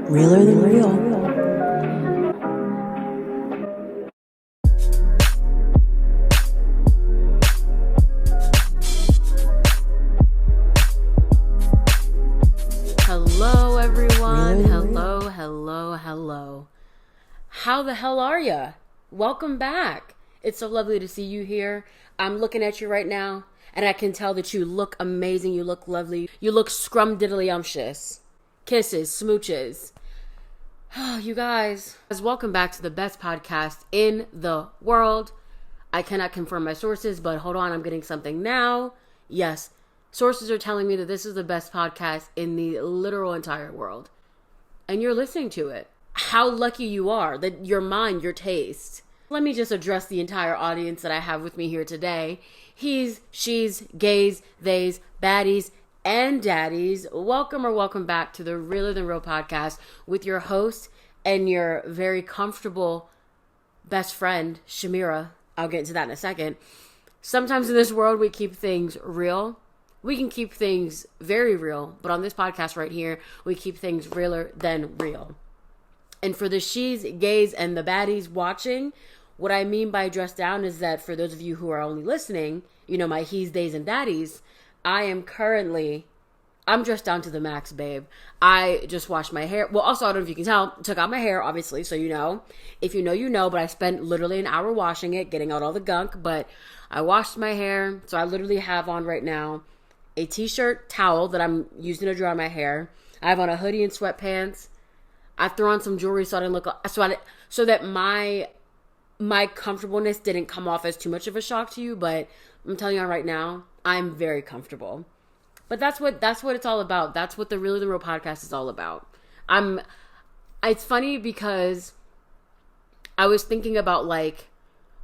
Realer than real. Hello, everyone. Hello. How the hell are ya? Welcome back. It's so lovely to see you here. I'm looking at you right now, and I can tell that you look amazing. You look lovely. You look scrumdiddlyumptious. Kisses, smooches. Oh, you guys. Welcome back to the best podcast in the world. I cannot confirm my sources, but hold on. I'm getting something now. Yes. Sources are telling me that this is the best podcast in the literal entire world. And you're listening to it. How lucky you are that your mind, your taste. Let me just address the entire audience that I have with me here today. He's, she's, gays, theys, baddies, and daddies. Welcome back to the Realer Than Real podcast with your host and your very comfortable best friend, Shamira. I'll get into that in a second. Sometimes in this world, we keep things real. We can keep things very real, but on this podcast right here, we keep things realer than real. And for the she's, gays, and the baddies watching, what I mean by dressed down is that for those of you who are only listening, you know, my he's, theys, and daddies, I'm dressed down to the max, babe. I just washed my hair. Well, also, I don't know if you can tell, took out my hair, obviously, so you know. If you know, you know, but I spent literally an hour washing it, getting out all the gunk, but I washed my hair, so I literally have on right now a t-shirt towel that I'm using to dry my hair. I have on a hoodie and sweatpants. I threw on some jewelry so I didn't look, so that my comfortableness didn't come off as too much of a shock to you. But I'm telling you right now, I'm very comfortable. But that's what it's all about. That's what the Realer Than Real podcast is all about. It's funny because I was thinking about like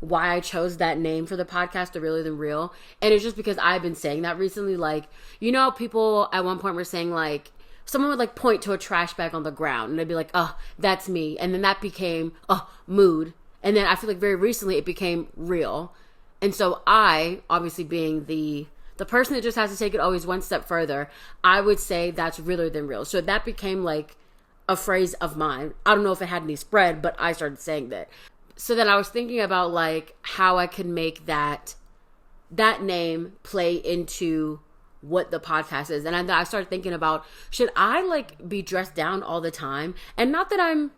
why I chose that name for the podcast, The Realer Than Real. And it's just because I've been saying that recently. Like, you know, people at one point were saying like, someone would like point to a trash bag on the ground and they'd be like, oh, that's me. And then that became, mood. And then I feel like very recently it became real. And so I, obviously being the person that just has to take it always one step further, I would say that's realer than real. So that became like a phrase of mine. I don't know if it had any spread, but I started saying that. So then I was thinking about like how I could make that name play into what the podcast is. And I started thinking about, should I like be dressed down all the time? And not that I'm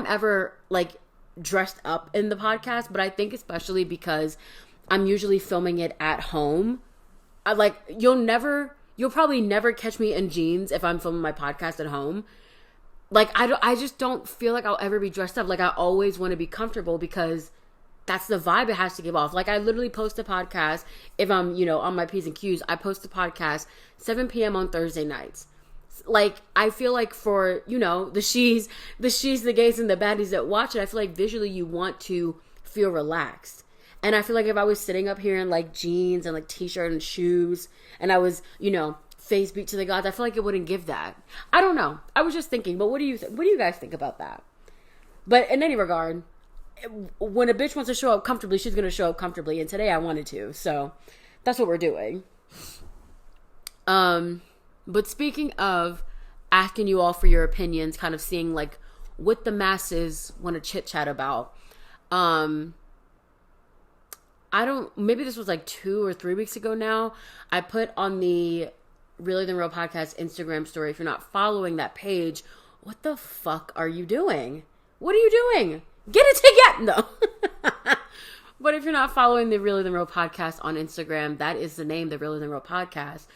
ever like dressed up in the podcast, but I think especially because I'm usually filming it at home. You'll probably never catch me in jeans if I'm filming my podcast at home. Like, I just don't feel like I'll ever be dressed up. Like, I always want to be comfortable because that's the vibe it has to give off. Like, I literally post a podcast. If I'm, you know, on my P's and Q's, I post a podcast 7 p.m. on Thursday nights. Like, I feel like for, you know, the she's, the gays, and the baddies that watch it, I feel like visually you want to feel relaxed. And I feel like if I was sitting up here in, like, jeans and, like, t-shirt and shoes, and I was, you know, face beat to the gods, I feel like it wouldn't give that. I don't know. I was just thinking, but what do you guys think about that? But in any regard, when a bitch wants to show up comfortably, she's going to show up comfortably. And today I wanted to. So that's what we're doing. But speaking of asking you all for your opinions, kind of seeing like what the masses want to chit chat about. Maybe this was like 2 or 3 weeks ago now. I put on the Realer Than Real podcast Instagram story. If you're not following that page, what the fuck are you doing? What are you doing? Get it together. No. But if you're not following the Realer Than Real podcast on Instagram, that is the name, the Realer Than Real podcast.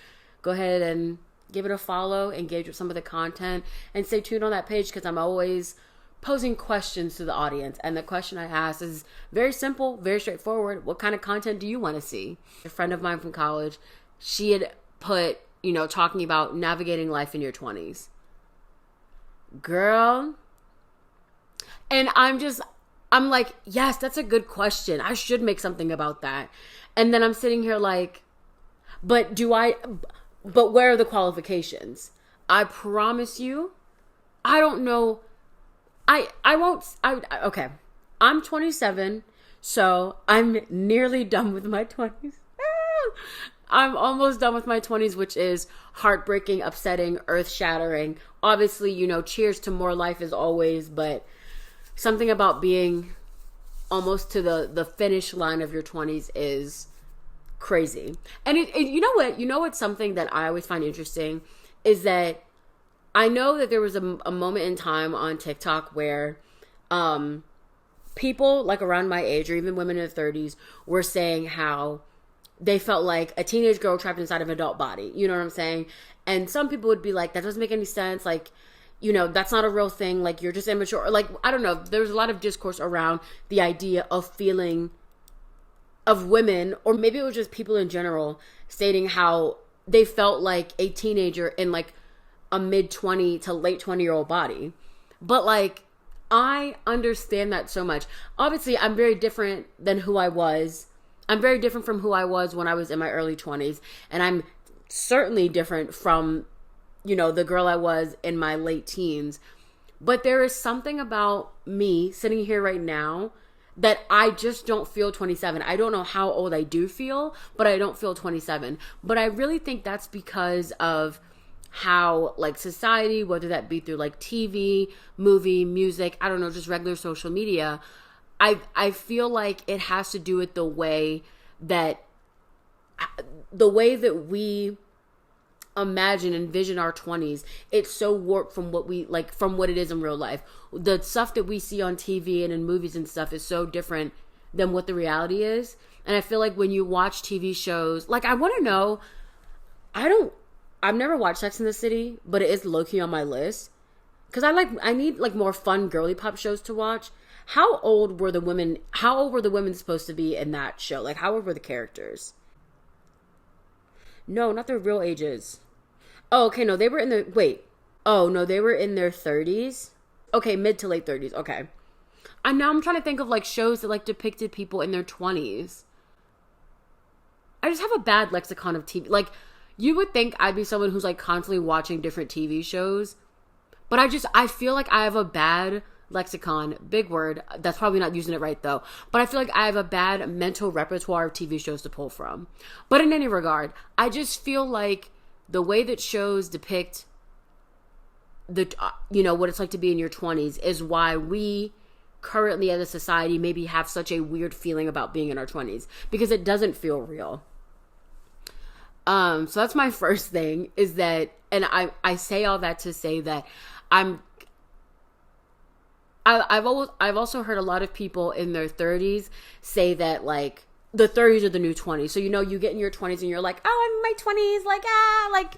Go ahead and give it a follow, engage with some of the content, and stay tuned on that page because I'm always posing questions to the audience. And the question I ask is very simple, very straightforward. What kind of content do you want to see? A friend of mine from college, she had put, you know, talking about navigating life in your 20s. Girl. And I'm like, yes, that's a good question. I should make something about that. And then I'm sitting here like, but where are the qualifications? I promise you, I don't know. Okay. I'm 27, so I'm nearly done with my 20s. I'm almost done with my 20s, which is heartbreaking, upsetting, earth-shattering. Obviously, you know, cheers to more life as always, but something about being almost to the finish line of your 20s is crazy. And you know what? You know what's something that I always find interesting is that I know that there was a moment in time on TikTok where people like around my age or even women in their 30s were saying how they felt like a teenage girl trapped inside of an adult body. You know what I'm saying? And some people would be like, that doesn't make any sense. Like, you know, that's not a real thing. Like, you're just immature. Or like, I don't know. There's a lot of discourse around the idea of feeling of women, or maybe it was just people in general stating how they felt like a teenager in like a mid-20 to late 20-year-old body. But like, I understand that so much. Obviously, I'm very different than who I was. I'm very different from who I was when I was in my early 20s. And I'm certainly different from, you know, the girl I was in my late teens. But there is something about me sitting here right now that I just don't feel 27. I don't know how old I do feel, but I don't feel 27. But I really think that's because of how like society, whether that be through like TV, movie, music, I don't know, just regular social media, I feel like it has to do with the way that we imagine, envision our 20s. It's so warped from what we like, from what it is in real life. The stuff that we see on TV and in movies and stuff is so different than what the reality is. And I feel like when you watch TV shows, like I want to know, I've never watched Sex and the City, but it is low-key on my list. Because I need like more fun girly pop shows to watch. How old were the women supposed to be in that show? Like, how old were the characters? No, not their real ages. Oh, okay, no, they were in their, they were in their 30s? Okay, mid to late 30s, okay. And now I'm trying to think of like shows that like depicted people in their 20s. I just have a bad lexicon of TV. Like, you would think I'd be someone who's like constantly watching different TV shows, but I feel like I have a bad lexicon, big word, that's probably not using it right though, but I feel like I have a bad mental repertoire of TV shows to pull from. But in any regard, I just feel like the way that shows depict the what it's like to be in your 20s is why we currently as a society maybe have such a weird feeling about being in our 20s, because it doesn't feel real. So that's my first thing, is that, and I say all that to say that I've also heard a lot of people in their 30s say that like the 30s are the new 20s. So, you know, you get in your 20s and you're like, oh, I'm in my 20s, like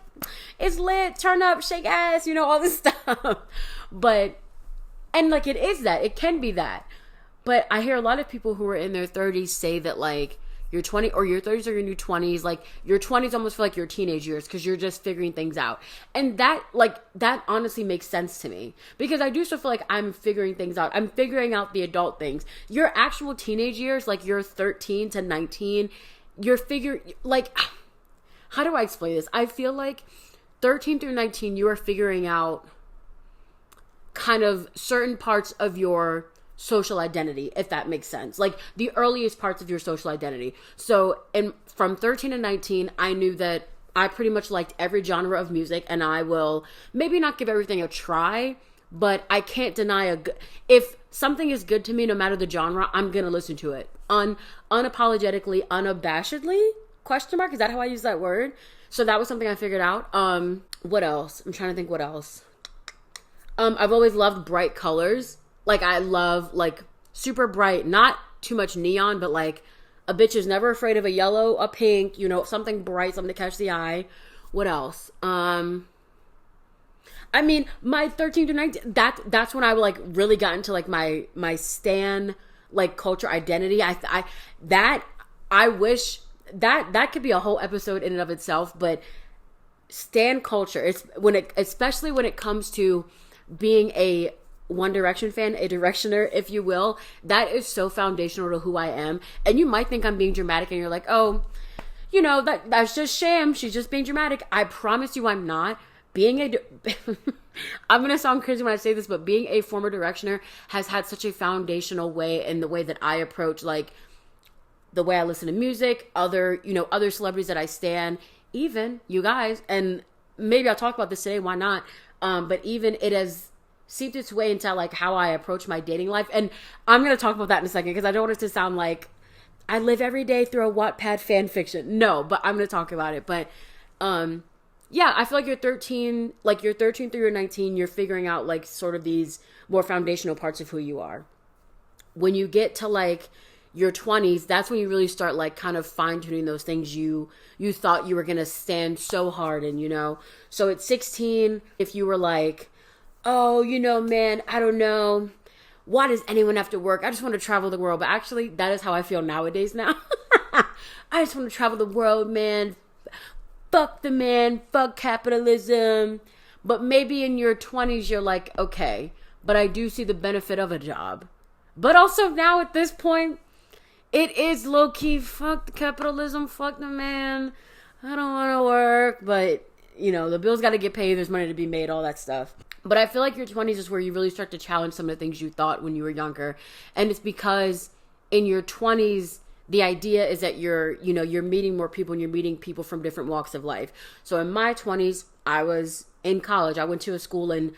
it's lit, turn up, shake ass, you know, all this stuff. But, and like it is that, it can be that. But I hear a lot of people who are in their 30s say that like your 20 or your 30s are your new 20s. Like your 20s almost feel like your teenage years because you're just figuring things out. And that honestly makes sense to me, because I do still feel like I'm figuring things out. I'm figuring out the adult things. Your actual teenage years, like you're 13 to 19, you're like, how do I explain this? I feel like 13 through 19, you are figuring out kind of certain parts of your social identity, if that makes sense. Like the earliest parts of your social identity. So from 13 to 19, I knew that I pretty much liked every genre of music, and I will maybe not give everything a try, but I can't deny if something is good to me, no matter the genre, I'm going to listen to it. Unapologetically, unabashedly, ? Is that how I use that word? So that was something I figured out. What else? I'm trying to think what else. I've always loved bright colors. Like, I love, like, super bright, not too much neon, but, like, a bitch is never afraid of a yellow, a pink, you know, something bright, something to catch the eye. What else? I mean, my 13 to 19, that's when I, like, really got into, like, my stan, like, culture identity. I wish that could be a whole episode in and of itself, but stan culture, especially when it comes to being a One Direction fan, a Directioner, if you will, that is so foundational to who I am. And you might think I'm being dramatic and you're like, oh, you know, that's just Sham, she's just being dramatic. I promise you I'm not. I'm going to sound crazy when I say this, but being a former Directioner has had such a foundational way in the way that I approach, like, the way I listen to music, other celebrities that I stan, even you guys, and maybe I'll talk about this today, why not? But even it has seeped its way into like how I approach my dating life. And I'm going to talk about that in a second, because I don't want it to sound like I live every day through a Wattpad fan fiction. No, but I'm going to talk about it. But, yeah, I feel like you're 13 through you're 19, you're figuring out like sort of these more foundational parts of who you are. When you get to like your 20s, that's when you really start like kind of fine tuning those things you thought you were going to stand so hard in, So at 16, if you were like, oh, man, I don't know, why does anyone have to work? I just want to travel the world. But actually, that is how I feel nowadays now. I just want to travel the world, man. Fuck the man. Fuck capitalism. But maybe in your 20s, you're like, okay, but I do see the benefit of a job. But also now at this point, it is low-key, fuck the capitalism, fuck the man. I don't want to work. But, the bills got to get paid. There's money to be made, all that stuff. But I feel like your 20s is where you really start to challenge some of the things you thought when you were younger. And it's because in your 20s, the idea is that you're meeting more people and you're meeting people from different walks of life. So in my 20s, I was in college. I went to a school in,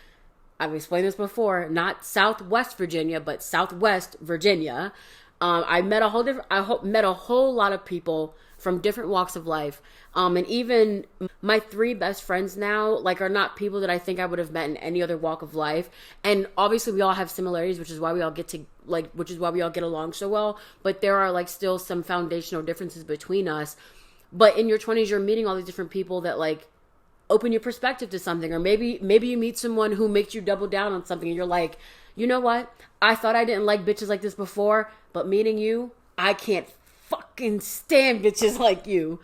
I've explained this before, not Southwest Virginia, but Southwest Virginia. I met a whole lot of people from different walks of life. And even my 3 best friends now, like, are not people that I think I would have met in any other walk of life. And obviously we all have similarities, which is why we all get along so well. But there are like still some foundational differences between us. But in your 20s, you're meeting all these different people that like open your perspective to something. Or maybe you meet someone who makes you double down on something and you're like, you know what? I thought I didn't like bitches like this before, but meeting you, I can't fucking stand bitches like you.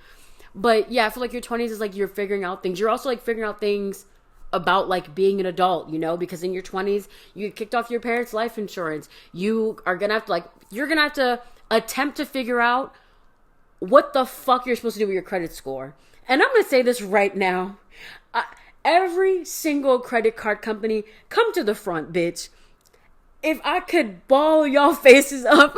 But yeah, I feel like your 20s is like you're figuring out things. You're also like figuring out things about like being an adult, because in your 20s, you get kicked off your parents' life insurance. You are going to have to you're going to have to attempt to figure out what the fuck you're supposed to do with your credit score. And I'm going to say this right now. Every single credit card company, come to the front, bitch. If I could ball y'all faces up.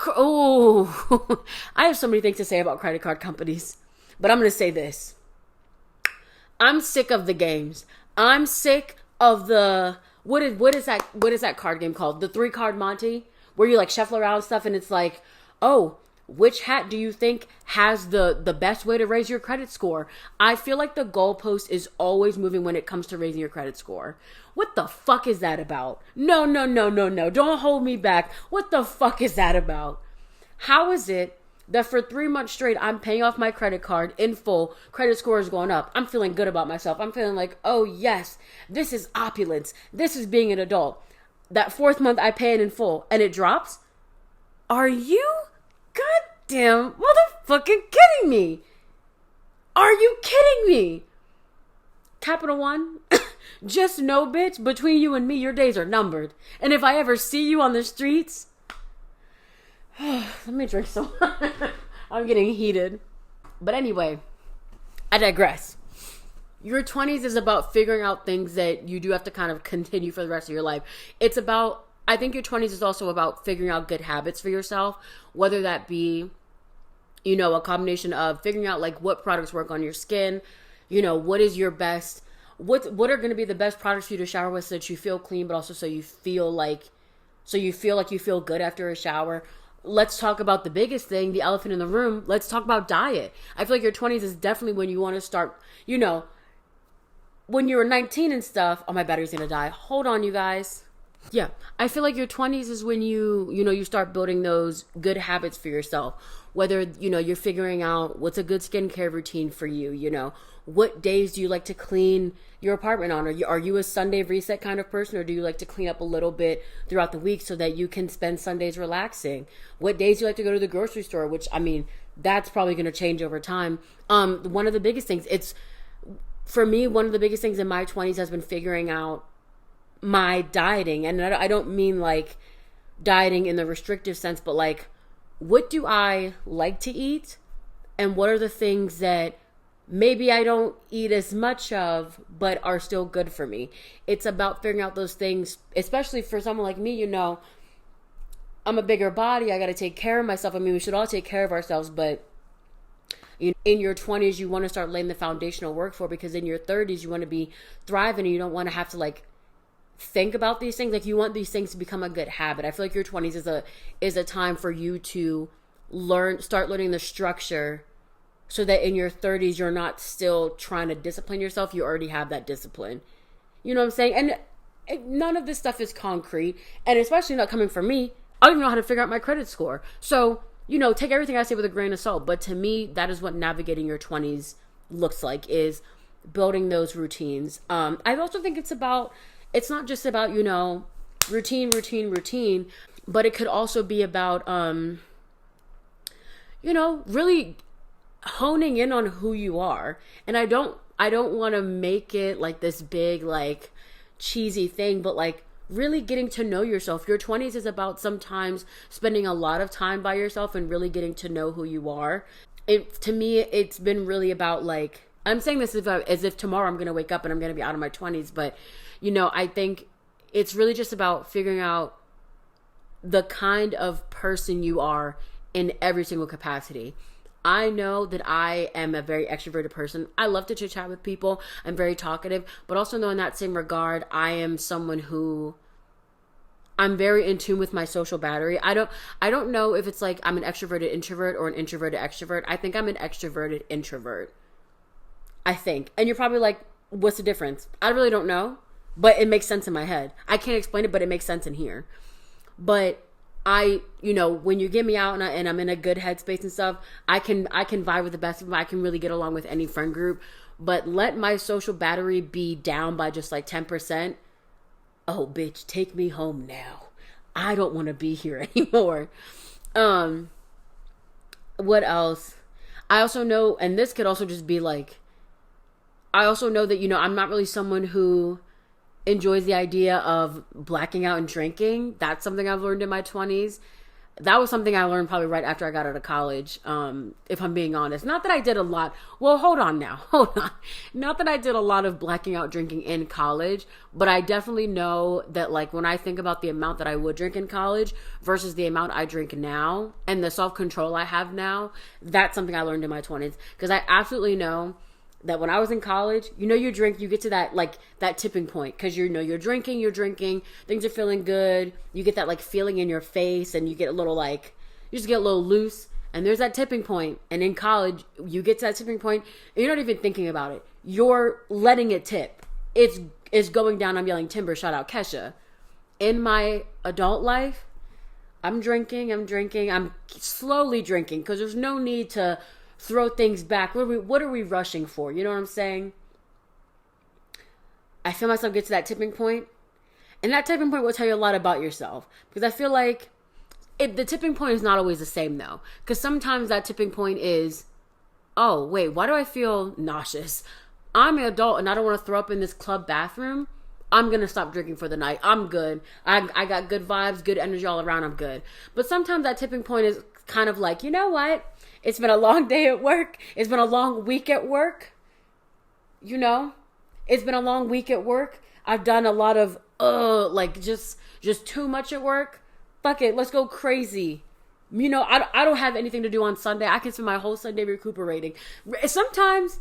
Oh, I have so many things to say about credit card companies, but I'm going to say this. I'm sick of the games. I'm sick of the, what is that card game called? The 3-card Monte, where you like shuffle around stuff and it's like, oh, which hat do you think has the best way to raise your credit score? I feel like the goalpost is always moving when it comes to raising your credit score. What the fuck is that about? No. Don't hold me back. What the fuck is that about? How is it that for 3 months straight, I'm paying off my credit card in full, credit score is going up, I'm feeling good about myself, I'm feeling like, oh yes, this is opulence, this is being an adult. That 4th month, I pay it in full, and it drops? Are you goddamn motherfucking kidding me? Are you kidding me? Capital One, just know, bitch, between you and me, your days are numbered. And if I ever see you on the streets, let me drink some. I'm getting heated. But anyway, I digress. Your 20s is about figuring out things that you do have to kind of continue for the rest of your life. I think your 20s is also about figuring out good habits for yourself, whether that be, a combination of figuring out like what products work on your skin, what is your best, what are going to be the best products for you to shower with so that you feel clean, but also so you feel like you feel good after a shower. Let's talk about the biggest thing, the elephant in the room. Let's talk about diet. I feel like your 20s is definitely when you want to start, when you were 19 and stuff. Oh, my battery's going to die. Hold on, you guys. Yeah, I feel like your 20s is when you start building those good habits for yourself. Whether, you're figuring out what's a good skincare routine for you, what days do you like to clean your apartment on? Are you a Sunday reset kind of person, or do you like to clean up a little bit throughout the week so that you can spend Sundays relaxing? What days do you like to go to the grocery store? Which, that's probably going to change over time. One of the biggest things in my 20s has been figuring out my dieting. And I don't mean like dieting in the restrictive sense, but like, what do I like to eat? And what are the things that maybe I don't eat as much of, but are still good for me? It's about figuring out those things, especially for someone like me, I'm a bigger body. I got to take care of myself. I mean, we should all take care of ourselves, but in your 20s, you want to start laying the foundational work for, because in your 30s, you want to be thriving and you don't want to have to like think about these things. Like, you want these things to become a good habit. I feel like your 20s is a time for you to start learning the structure, so that in your 30s, you're not still trying to discipline yourself. You already have that discipline. You know what I'm saying? And none of this stuff is concrete, and especially not coming from me. I don't even know how to figure out my credit score. So, take everything I say with a grain of salt. But to me, that is what navigating your 20s looks like, is building those routines. I also think it's not just about, routine, but it could also be about, really honing in on who you are. And I don't want to make it like this big, like, cheesy thing, but like really getting to know yourself. Your 20s is about sometimes spending a lot of time by yourself and really getting to know who you are. To me, it's been really about, like, I'm saying this as if tomorrow I'm going to wake up and I'm going to be out of my 20s, but I think it's really just about figuring out the kind of person you are in every single capacity. I know that I am a very extroverted person. I love to chit chat with people. I'm very talkative, but also know in that same regard, I am someone who I'm very in tune with my social battery. I don't know if it's like I'm an extroverted introvert or an introverted extrovert. I think I'm an extroverted introvert. I think. And you're probably like, what's the difference? I really don't know, but it makes sense in my head. I can't explain it, but it makes sense in here. But when you get me out and I'm in a good headspace and stuff, I can vibe with the best of them. I can really get along with any friend group, but let my social battery be down by just like 10%. Oh, bitch, take me home now. I don't want to be here anymore. What else? I also know, and this could also just be like, I also know that, I'm not really someone who enjoys the idea of blacking out and drinking. That's something I've learned in my 20s. That was something I learned probably right after I got out of college, if I'm being honest. Not that I did a lot. Well, hold on. Not that I did a lot of blacking out drinking in college, but I definitely know that, like, when I think about the amount that I would drink in college versus the amount I drink now and the self-control I have now, that's something I learned in my 20s. Because I absolutely know that when I was in college, you drink, you get to that tipping point, because you're drinking, things are feeling good, you get that like feeling in your face, and you get a little like, you just get a little loose, and there's that tipping point. And in college, you get to that tipping point, and you're not even thinking about it. You're letting it tip. It's going down. I'm yelling timber, shout out Kesha. In my adult life, I'm drinking, I'm slowly drinking, because there's no need to throw things back. What are we rushing for? You know what I'm saying? I feel myself get to that tipping point, and that tipping point will tell you a lot about yourself, because I feel like the tipping point is not always the same though, because sometimes that tipping point is, oh wait, why do I feel nauseous? I'm an adult and I don't want to throw up in this club bathroom. I'm gonna stop drinking for the night. I'm good. I got good vibes, good energy all around. I'm good. But sometimes that tipping point is kind of like, you know what? It's been a long day at work. It's been a long week at work. It's been a long week at work. I've done a lot of, just too much at work. Fuck it. Let's go crazy. I don't have anything to do on Sunday. I can spend my whole Sunday recuperating. Sometimes,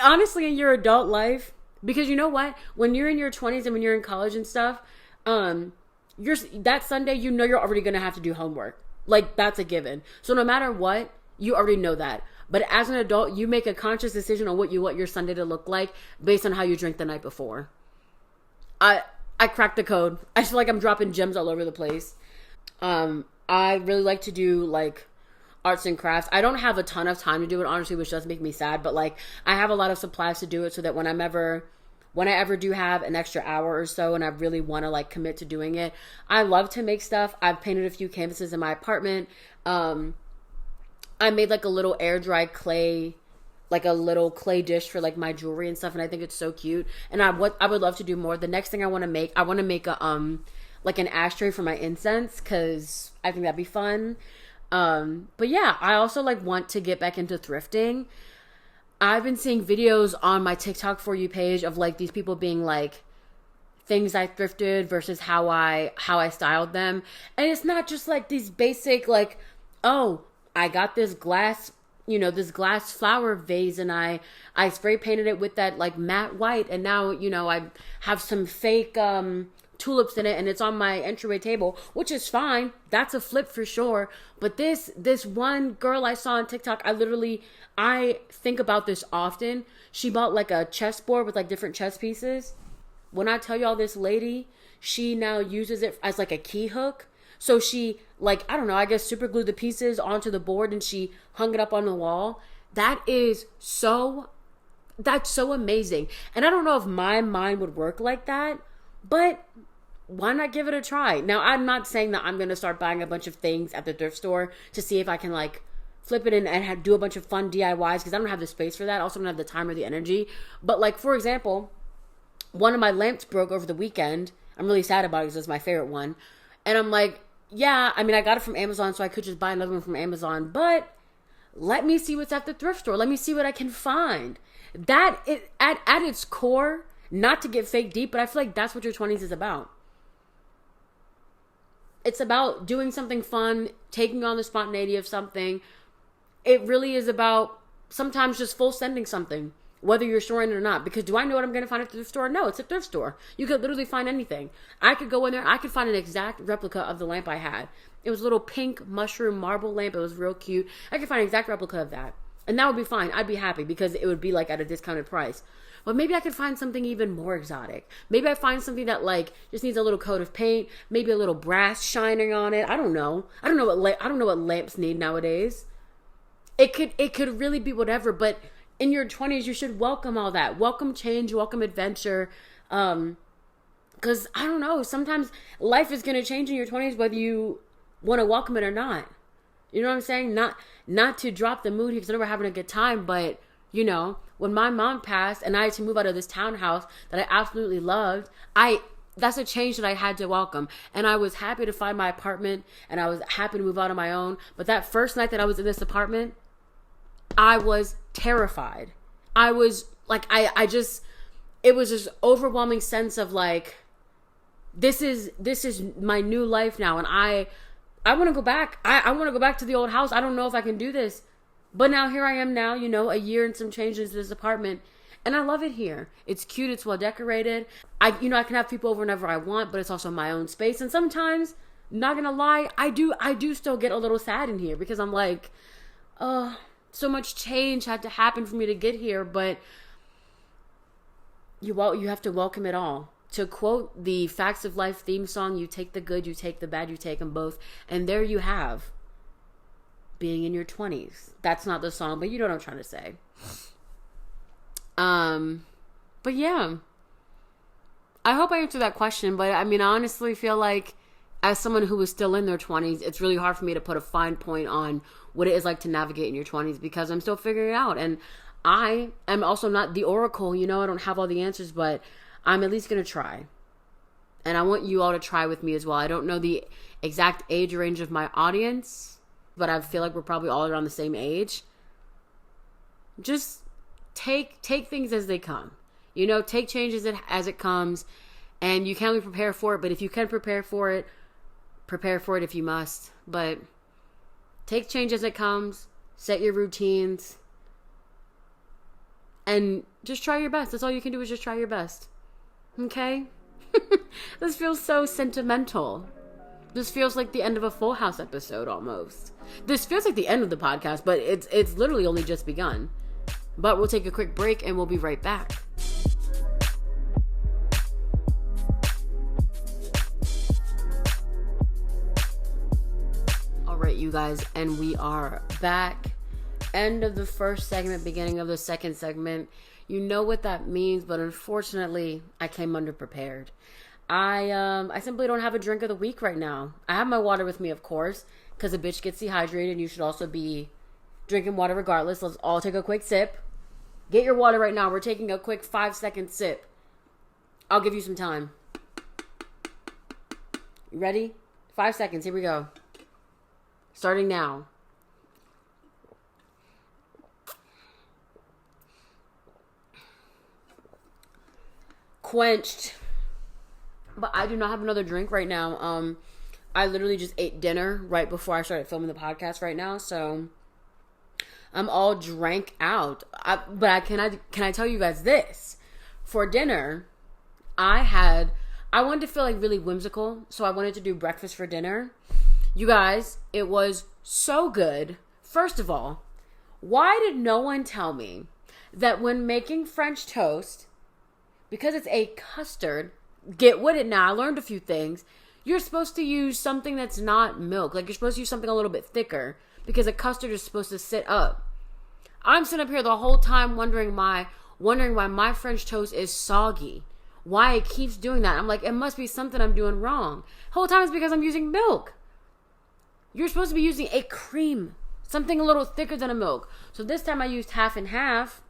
honestly, in your adult life, because you know what? When you're in your 20s and when you're in college and stuff, that Sunday, you're already going to have to do homework. Like, that's a given. So no matter what, you already know that. But as an adult, you make a conscious decision on what you want your Sunday to look like based on how you drink the night before. I cracked the code. I feel like I'm dropping gems all over the place. I really like to do like arts and crafts. I don't have a ton of time to do it, honestly, which does make me sad. But like, I have a lot of supplies to do it, so that when I ever do have an extra hour or so and I really want to like commit to doing it, I love to make stuff. I've painted a few canvases in my apartment. I made like a little air dry clay, like a little clay dish for like my jewelry and stuff, and I think it's so cute. And I would love to do more. The next thing I want to make a like an ashtray for my incense, because I think that'd be fun. But yeah, I also like want to get back into thrifting. I've been seeing videos on my TikTok For You page of like these people being like things I thrifted versus how I styled them. And it's not just like these basic, like, oh, I got this glass, this glass flower vase, and I spray painted it with that like matte white, and now, I have some fake tulips in it, and it's on my entryway table, which is fine. That's a flip for sure. But this one girl I saw on TikTok, I think about this often. She bought like a chessboard with like different chess pieces. When I tell y'all, this lady, she now uses it as like a key hook. So she, like, I don't know, I guess super glued the pieces onto the board and she hung it up on the wall. That's so amazing. And I don't know if my mind would work like that, but why not give it a try? Now, I'm not saying that I'm going to start buying a bunch of things at the thrift store to see if I can like flip it and do a bunch of fun DIYs, because I don't have the space for that. I also don't have the time or the energy. But like, for example, one of my lamps broke over the weekend. I'm really sad about it because it's my favorite one. And I'm like, yeah, I mean, I got it from Amazon, so I could just buy another one from Amazon. But let me see what's at the thrift store. Let me see what I can find. At its core, not to get fake deep, but I feel like that's what your 20s is about. It's about doing something fun, taking on the spontaneity of something. It really is about sometimes just full sending something, whether you're storing it or not. Because do I know what I'm going to find at the thrift store? No, it's a thrift store. You could literally find anything. I could go in there. I could find an exact replica of the lamp I had. It was a little pink mushroom marble lamp. It was real cute. I could find an exact replica of that. And that would be fine. I'd be happy because it would be like at a discounted price. But maybe I could find something even more exotic. Maybe I find something that like just needs a little coat of paint, maybe a little brass shining on it. I don't know. I don't know what lamps need nowadays. It could really be whatever, but in your 20s, you should welcome all that. Welcome change, welcome adventure. Because I don't know, sometimes life is going to change in your 20s whether you want to welcome it or not. You know what I'm saying? Not to drop the mood here because I know we're having a good time, but when my mom passed and I had to move out of this townhouse that I absolutely loved, that's a change that I had to welcome. And I was happy to find my apartment and I was happy to move out on my own. But that first night that I was in this apartment, I was terrified. I was like, it was this overwhelming sense of like, this is my new life now. And I want to go back. I want to go back to the old house. I don't know if I can do this. But now here I am now, a year and some changes to this apartment. And I love it here. It's cute. It's well decorated. I can have people over whenever I want, but it's also my own space. And sometimes, not going to lie, I do still get a little sad in here because I'm like, so much change had to happen for me to get here. But you have to welcome it all. To quote the Facts of Life theme song, you take the good, you take the bad, you take them both. And there you have being in your 20s. That's not the song, but you know what I'm trying to say. But yeah, I hope I answered that question. But I mean, I honestly feel like as someone who is still in their 20s, it's really hard for me to put a fine point on what it is like to navigate in your 20s because I'm still figuring it out. And I am also not the oracle, I don't have all the answers, but I'm at least going to try. And I want you all to try with me as well. I don't know the exact age range of my audience, but I feel like we're probably all around the same age. Just take things as they come. Take changes as it comes, and you can only prepare for it. But if you can prepare for it if you must. But take change as it comes. Set your routines, and just try your best. That's all you can do is just try your best. Okay? This feels so sentimental. This feels like the end of a Full House episode almost. This feels like the end of the podcast, but it's literally only just begun. But we'll take a quick break and we'll be right back. All right, you guys, and we are back. End of the first segment, beginning of the second segment. You know what that means, but unfortunately, I came underprepared. I simply don't have a drink of the week right now. I have my water with me, of course, because a bitch gets dehydrated, and you should also be drinking water regardless. Let's all take a quick sip. Get your water right now. We're taking a quick 5-second sip. I'll give you some time. You ready? 5 seconds. Here we go. Starting now. Quenched. But I do not have another drink right now. I literally just ate dinner right before I started filming the podcast right now, so I'm all drank out. Can I tell you guys this? For dinner, I wanted to feel like really whimsical, so I wanted to do breakfast for dinner. You guys, it was so good. First of all, why did no one tell me that when making French toast, because it's a custard, get with it now, I learned a few things. You're supposed to use something that's not milk. Like, you're supposed to use something a little bit thicker because a custard is supposed to sit up. I'm sitting up here the whole time wondering why my French toast is soggy. Why it keeps doing that. I'm like, it must be something I'm doing wrong. The whole time it's because I'm using milk. You're supposed to be using a cream. Something a little thicker than a milk. So this time I used half and half.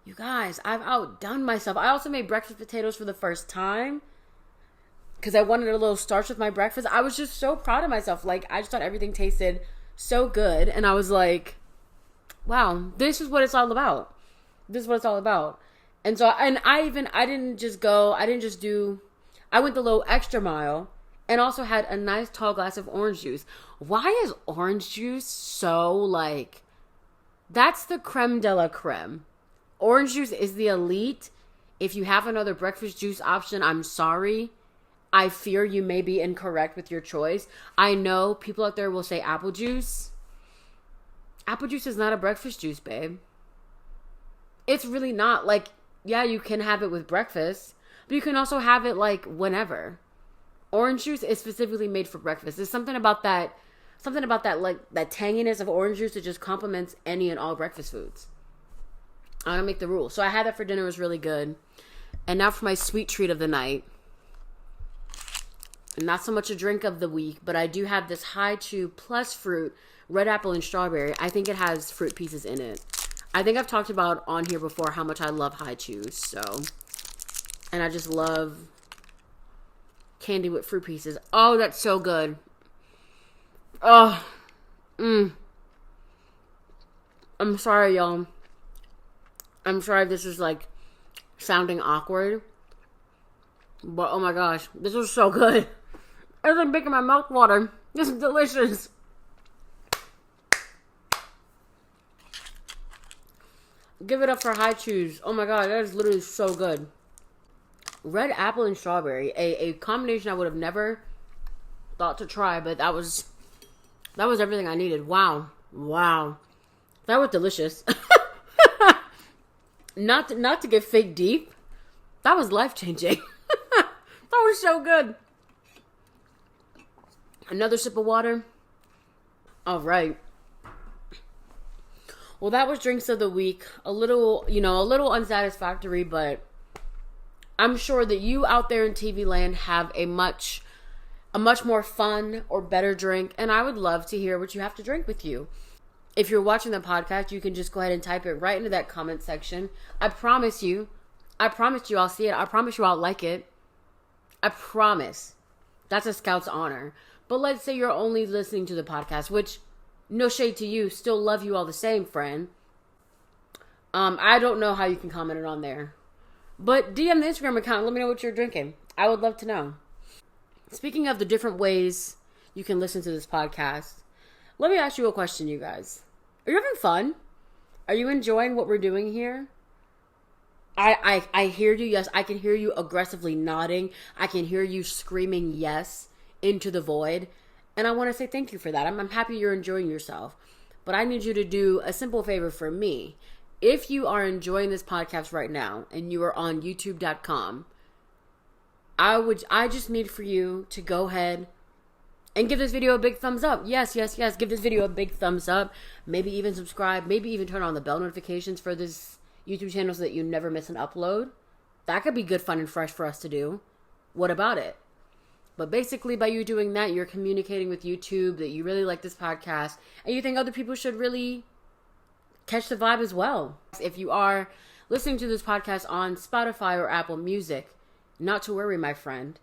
You guys, I've outdone myself. I also made breakfast potatoes for the first time because I wanted a little starch with my breakfast. I was just so proud of myself. Like, I just thought everything tasted so good. And I was like, wow, this is what it's all about. This is what it's all about. And so, I went the little extra mile and also had a nice tall glass of orange juice. Why is orange juice so like, that's the creme de la creme. Orange juice is the elite. If you have another breakfast juice option, I'm sorry. I fear you may be incorrect with your choice. I know people out there will say apple juice. Apple juice is not a breakfast juice, babe. It's really not. Like, yeah, you can have it with breakfast, but you can also have it like whenever. Orange juice is specifically made for breakfast. There's something about that, like that tanginess of orange juice that just complements any and all breakfast foods. I don't make the rules. So I had that for dinner. It was really good. And now for my sweet treat of the night. Not so much a drink of the week, but I do have this High Chew Plus Fruit red apple and strawberry. I think it has fruit pieces in it. I think I've talked about on here before how much I love High Chews. So, and I just love candy with fruit pieces. Oh, that's so good. Oh, I'm sorry, y'all. I'm sorry if this is like sounding awkward. But oh my gosh, this was so good. It's like making my mouth water. This is delicious. Give it up for High Chews. Oh my god, that is literally so good. Red apple and strawberry. A combination I would have never thought to try, but that was everything I needed. Wow. That was delicious. Not to get fake deep. That was life-changing. That was so good. Another sip of water. All right. Well, that was drinks of the week. A little unsatisfactory, but I'm sure that you out there in TV land have a much more fun or better drink, and I would love to hear what you have to drink with you. If you're watching the podcast, you can just go ahead and type it right into that comment section. I promise you I'll see it. I promise you I'll like it. I promise. That's a scout's honor. But let's say you're only listening to the podcast, which, no shade to you, still love you all the same, friend. I don't know how you can comment it on there. But DM the Instagram account, let me know what you're drinking. I would love to know. Speaking of the different ways you can listen to this podcast, let me ask you a question, you guys. Are you having fun? Are you enjoying what we're doing here? I hear you. Yes, I can hear you aggressively nodding. I can hear you screaming yes into the void. And I want to say thank you for that. I'm happy you're enjoying yourself. But I need you to do a simple favor for me. If you are enjoying this podcast right now and you are on youtube.com, I just need for you to go ahead and give this video a big thumbs up. Yes. Give this video a big thumbs up. Maybe even subscribe. Maybe even turn on the bell notifications for this YouTube channel so that you never miss an upload. That could be good, fun, and fresh for us to do. What about it? But basically, by you doing that, you're communicating with YouTube that you really like this podcast and you think other people should really catch the vibe as well. If you are listening to this podcast on Spotify or Apple Music, not to worry, my friend.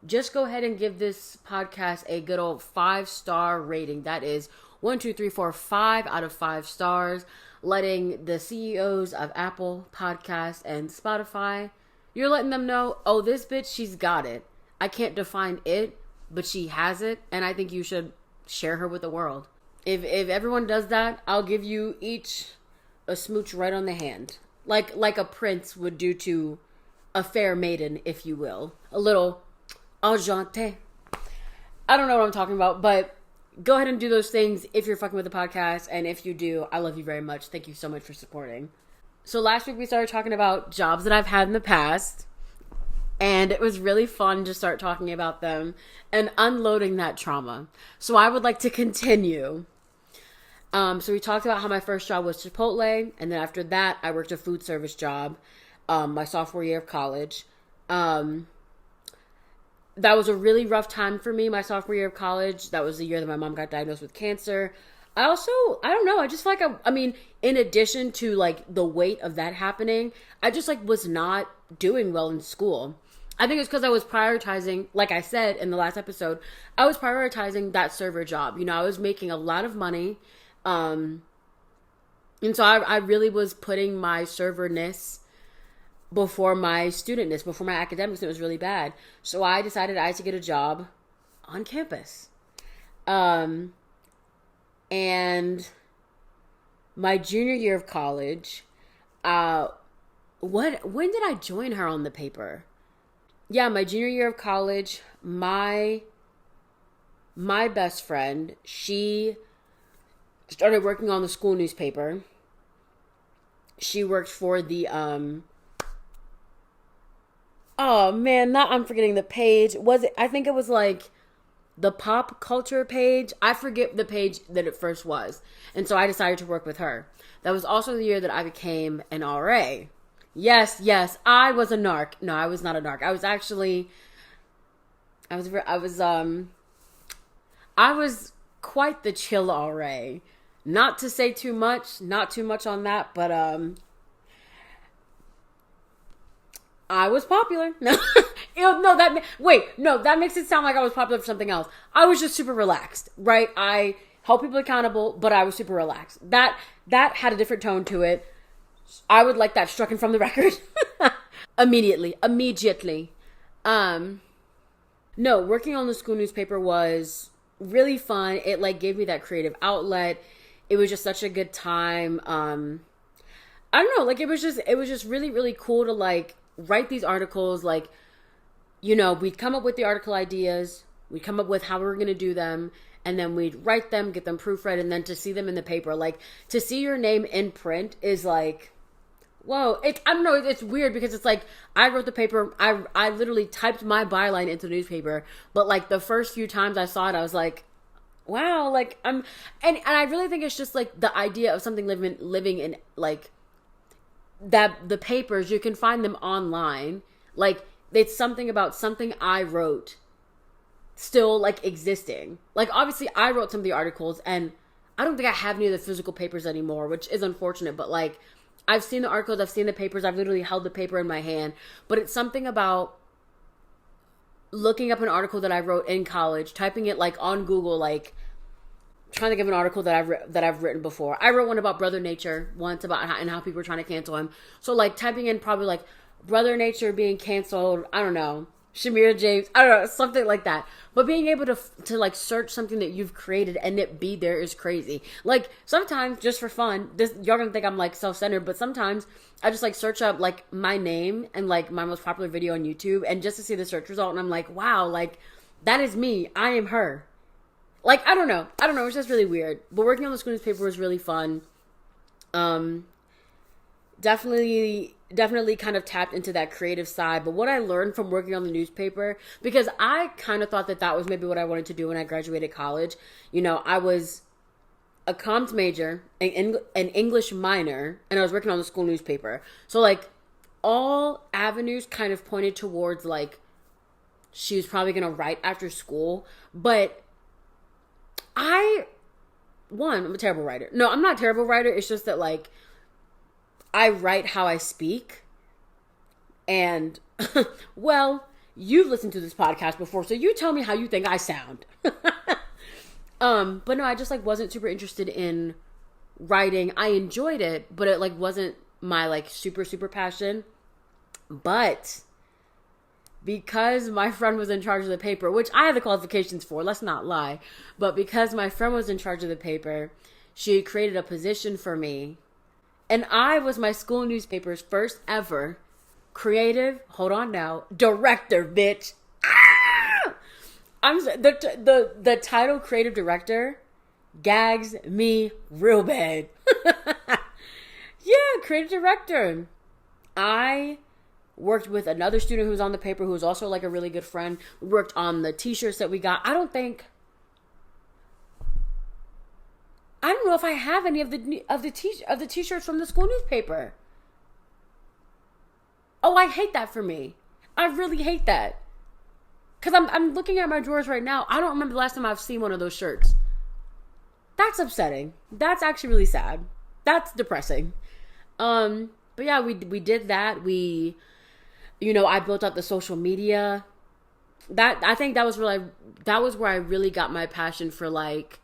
Just go ahead and give this podcast a good old 5-star rating. That is 1, 2, 3, 4, 5 out of 5 stars. Letting the CEOs of Apple Podcasts and Spotify You're letting them know, oh, this bitch, she's got it. I can't define it, but she has it, and I think you should share her with the world. If everyone does that, I'll give you each a smooch right on the hand. Like a prince would do to a fair maiden, if you will. A little enchanté. I don't know what I'm talking about, but go ahead and do those things if you're fucking with the podcast. And if you do, I love you very much. Thank you so much for supporting. So last week we started talking about jobs that I've had in the past. And it was really fun to start talking about them and unloading that trauma. So I would like to continue. So we talked about how my first job was Chipotle. And then after that, I worked a food service job my sophomore year of college. That was a really rough time for me, my sophomore year of college. That was the year that my mom got diagnosed with cancer. I don't know, I just feel like, I mean, in addition to, like, the weight of that happening, I just, like, was not doing well in school. I think it's because I was prioritizing, like I said in the last episode, I was prioritizing that server job. You know, I was making a lot of money, and so I really was putting my serverness before my studentness, before my academics. It was really bad. So I decided I had to get a job on campus. And my junior year of college, when did I join her on the paper? Yeah, my junior year of college, my best friend, she started working on the school newspaper. She worked for the, oh man, not I'm forgetting the page. I think it was like the pop culture page. I forget the page that it first was. And so I decided to work with her. That was also the year that I became an RA. Yes, I was a narc. No, I was not a narc. I was quite the chill RA. Not to say too much, not too much on that, but I was popular. No, that makes it sound like I was popular for something else. I was just super relaxed, right? I held people accountable, but I was super relaxed. That had a different tone to it. I would like that stricken from the record. Immediately. No, working on the school newspaper was really fun. It like gave me that creative outlet. It was just such a good time. I don't know, like it was just really, really cool to like write these articles. Like, you know, we'd come up with the article ideas, we'd come up with how we were going to do them, and then we'd write them, get them proofread, and then to see them in the paper, like to see your name in print is like, whoa. I don't know, it's weird because it's like I wrote the paper, I literally typed my byline into the newspaper, but like the first few times I saw it, I was like, wow, like and I really think it's just like the idea of something living in like that. The papers, you can find them online. Like it's something about something I wrote still like existing. Like obviously I wrote some of the articles and I don't think I have any of the physical papers anymore, which is unfortunate, but like I've seen the articles, I've seen the papers, I've literally held the paper in my hand. But it's something about looking up an article that I wrote in college, typing it like on Google, like trying to give an article that I've written before. I wrote one about Brother Nature once, about how people were trying to cancel him. So like typing in probably like Brother Nature being canceled, I don't know, Shamira James, I don't know, something like that. But being able to like search something that you've created and it be there is crazy. Like sometimes just for fun, y'all gonna think I'm like self-centered, but sometimes I just like search up like my name and like my most popular video on YouTube and just to see the search result, and I'm like, wow, like that is me. I am her. Like, I don't know. It's just really weird. But working on the school newspaper was really fun. Definitely kind of tapped into that creative side. But what I learned from working on the newspaper, because I kind of thought that was maybe what I wanted to do when I graduated college. You know, I was a comms major, an English minor, and I was working on the school newspaper. So, like, all avenues kind of pointed towards, like, she was probably going to write after school. But I'm a terrible writer. No, I'm not a terrible writer. It's just that, like, I write how I speak. And, well, you've listened to this podcast before, so you tell me how you think I sound. But no, I just, like, wasn't super interested in writing. I enjoyed it, but it, like, wasn't my, like, super, super passion. But because my friend was in charge of the paper, which I had the qualifications for, let's not lie, but because my friend was in charge of the paper, she created a position for me. And I was my school newspaper's first ever creative, hold on now, director, bitch. Ah! The title creative director gags me real bad. Yeah, creative director. I worked with another student who was on the paper who was also like a really good friend. We worked on the t-shirts that we got. I don't know if I have any of the t-shirts from the school newspaper. Oh, I hate that for me. I really hate that. Cause I'm looking at my drawers right now. I don't remember the last time I've seen one of those shirts. That's upsetting. That's actually really sad. That's depressing. But yeah, we did that. I built up the social media. I think that was where I really got my passion for like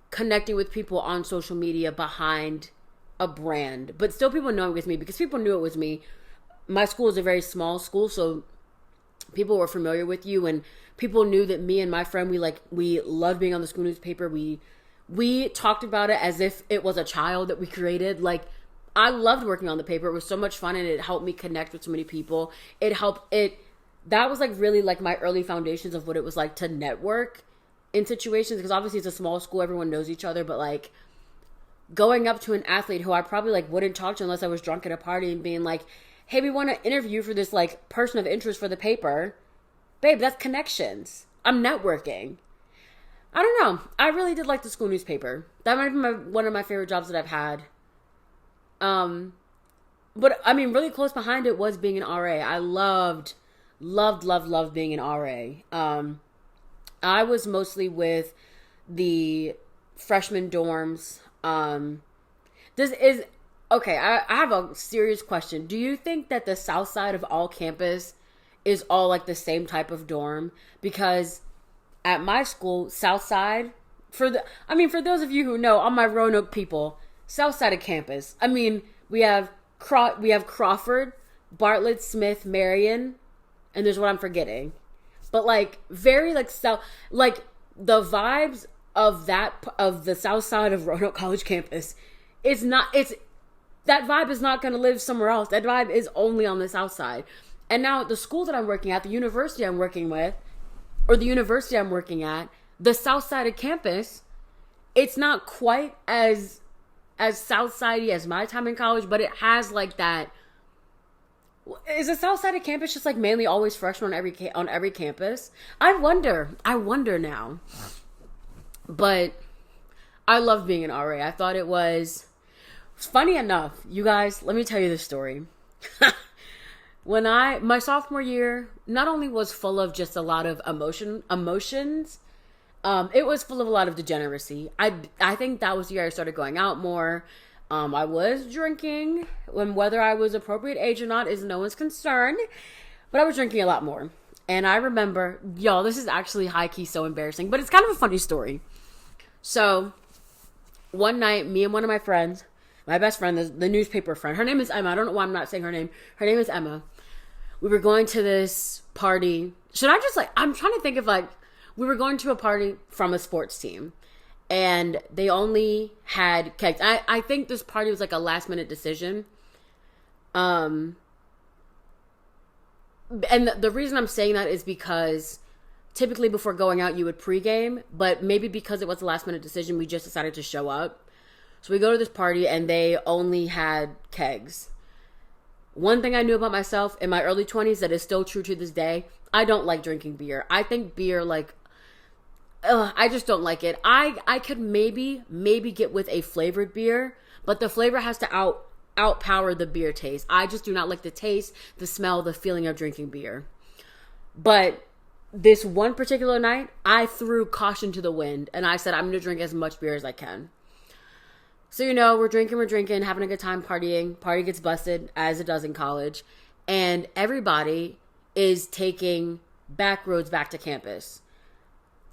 connecting with people on social media behind a brand, but still people knowing it was me because people knew it was me. My school is a very small school, so people were familiar with you, and people knew that me and my friend, we loved being on the school newspaper. We talked about it as if it was a child that we created. Like, I loved working on the paper. It was so much fun, and it helped me connect with so many people. That was like really like my early foundations of what it was like to network in situations, because obviously it's a small school, everyone knows each other, but like going up to an athlete who I probably like wouldn't talk to unless I was drunk at a party and being like, hey, we want to interview you for this like person of interest for the paper. Babe, that's connections. I'm networking. I don't know. I really did like the school newspaper. That might be one of my favorite jobs that I've had. But I mean, really close behind it was being an RA. I loved being an RA. I was mostly with the freshman dorms. Okay, I have a serious question. Do you think that the south side of all campus is all like the same type of dorm? Because at my school, south side, for those of you who know, all my Roanoke people, south side of campus. I mean, we have Crawford, Bartlett, Smith, Marion, and there's what I'm forgetting. But like very like south, like the vibes of the south side of Roanoke College campus that vibe is not going to live somewhere else. That vibe is only on the south side. And now the school that I'm working at, the university I'm working at, the south side of campus, it's not quite as south sidey as my time in college, but it has like that. Is the south side of campus just like mainly always freshmen on every campus? I wonder now. But I love being an RA. I thought it was funny enough, you guys, let me tell you this story. My sophomore year not only was full of just a lot of emotions, it was full of a lot of degeneracy. I think that was the year I started going out more. I was drinking, whether I was appropriate age or not is no one's concern, but I was drinking a lot more. And I remember, y'all, this is actually high-key so embarrassing, but it's kind of a funny story. So one night, me and one of my friends, my best friend, the newspaper friend, her name is Emma. I don't know why I'm not saying her name. Her name is Emma. We were going to this party. I'm trying to think of we were going to a party from a sports team, and they only had kegs. I think this party was like a last minute decision. And the reason I'm saying that is because typically before going out, you would pregame, but maybe because it was a last minute decision, we just decided to show up. So we go to this party and they only had kegs. One thing I knew about myself in my early 20s that is still true to this day, I don't like drinking beer. I think beer I just don't like it. I could maybe get with a flavored beer, but the flavor has to outpower the beer taste. I just do not like the taste, the smell, the feeling of drinking beer. But this one particular night, I threw caution to the wind and I said, I'm going to drink as much beer as I can. So, we're drinking, having a good time, partying. Party gets busted, as it does in college. And everybody is taking back roads back to campus.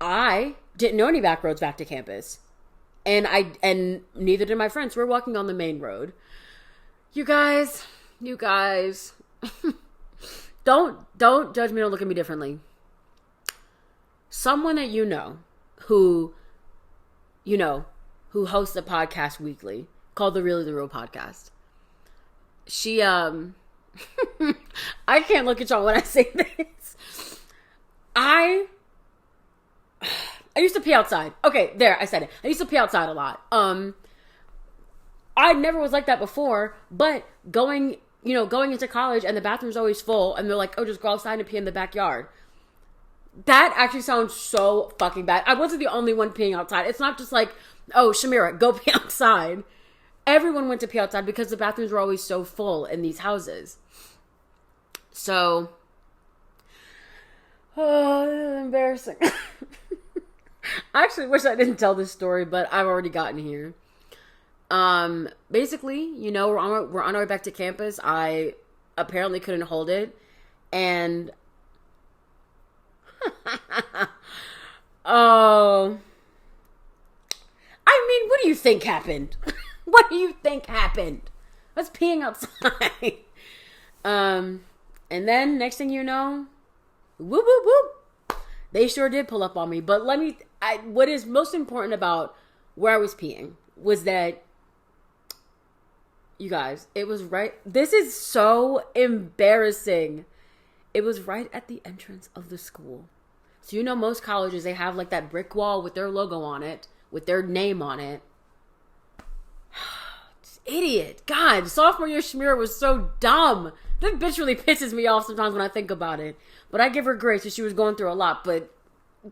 I didn't know any back roads back to campus. And neither did my friends. We're walking on the main road. You guys. don't judge me, don't look at me differently. Someone that who who hosts a podcast weekly called the Really the Real podcast. She I can't look at y'all when I say this. I used to pee outside. Okay, there, I said it. I used to pee outside a lot. I never was like that before, but going into college and the bathroom's always full and they're like, oh, just go outside and pee in the backyard. That actually sounds so fucking bad. I wasn't the only one peeing outside. It's not just like, oh, Shamira, go pee outside. Everyone went to pee outside because the bathrooms were always so full in these houses. So, oh, embarrassing. I actually wish I didn't tell this story, but I've already gotten here. Basically, we're on our way back to campus. I apparently couldn't hold it, and oh, I mean, what do you think happened? What do you think happened? I was peeing outside. And then next thing you know, whoop, whoop, whoop. They sure did pull up on me. But what is most important about where I was peeing was that, you guys, it was right. This is so embarrassing. It was right at the entrance of the school. So, most colleges, they have like that brick wall with their logo on it, with their name on it. Idiot. God, sophomore year Shamira was so dumb. That bitch really pisses me off sometimes when I think about it. But I give her grace because she was going through a lot. But,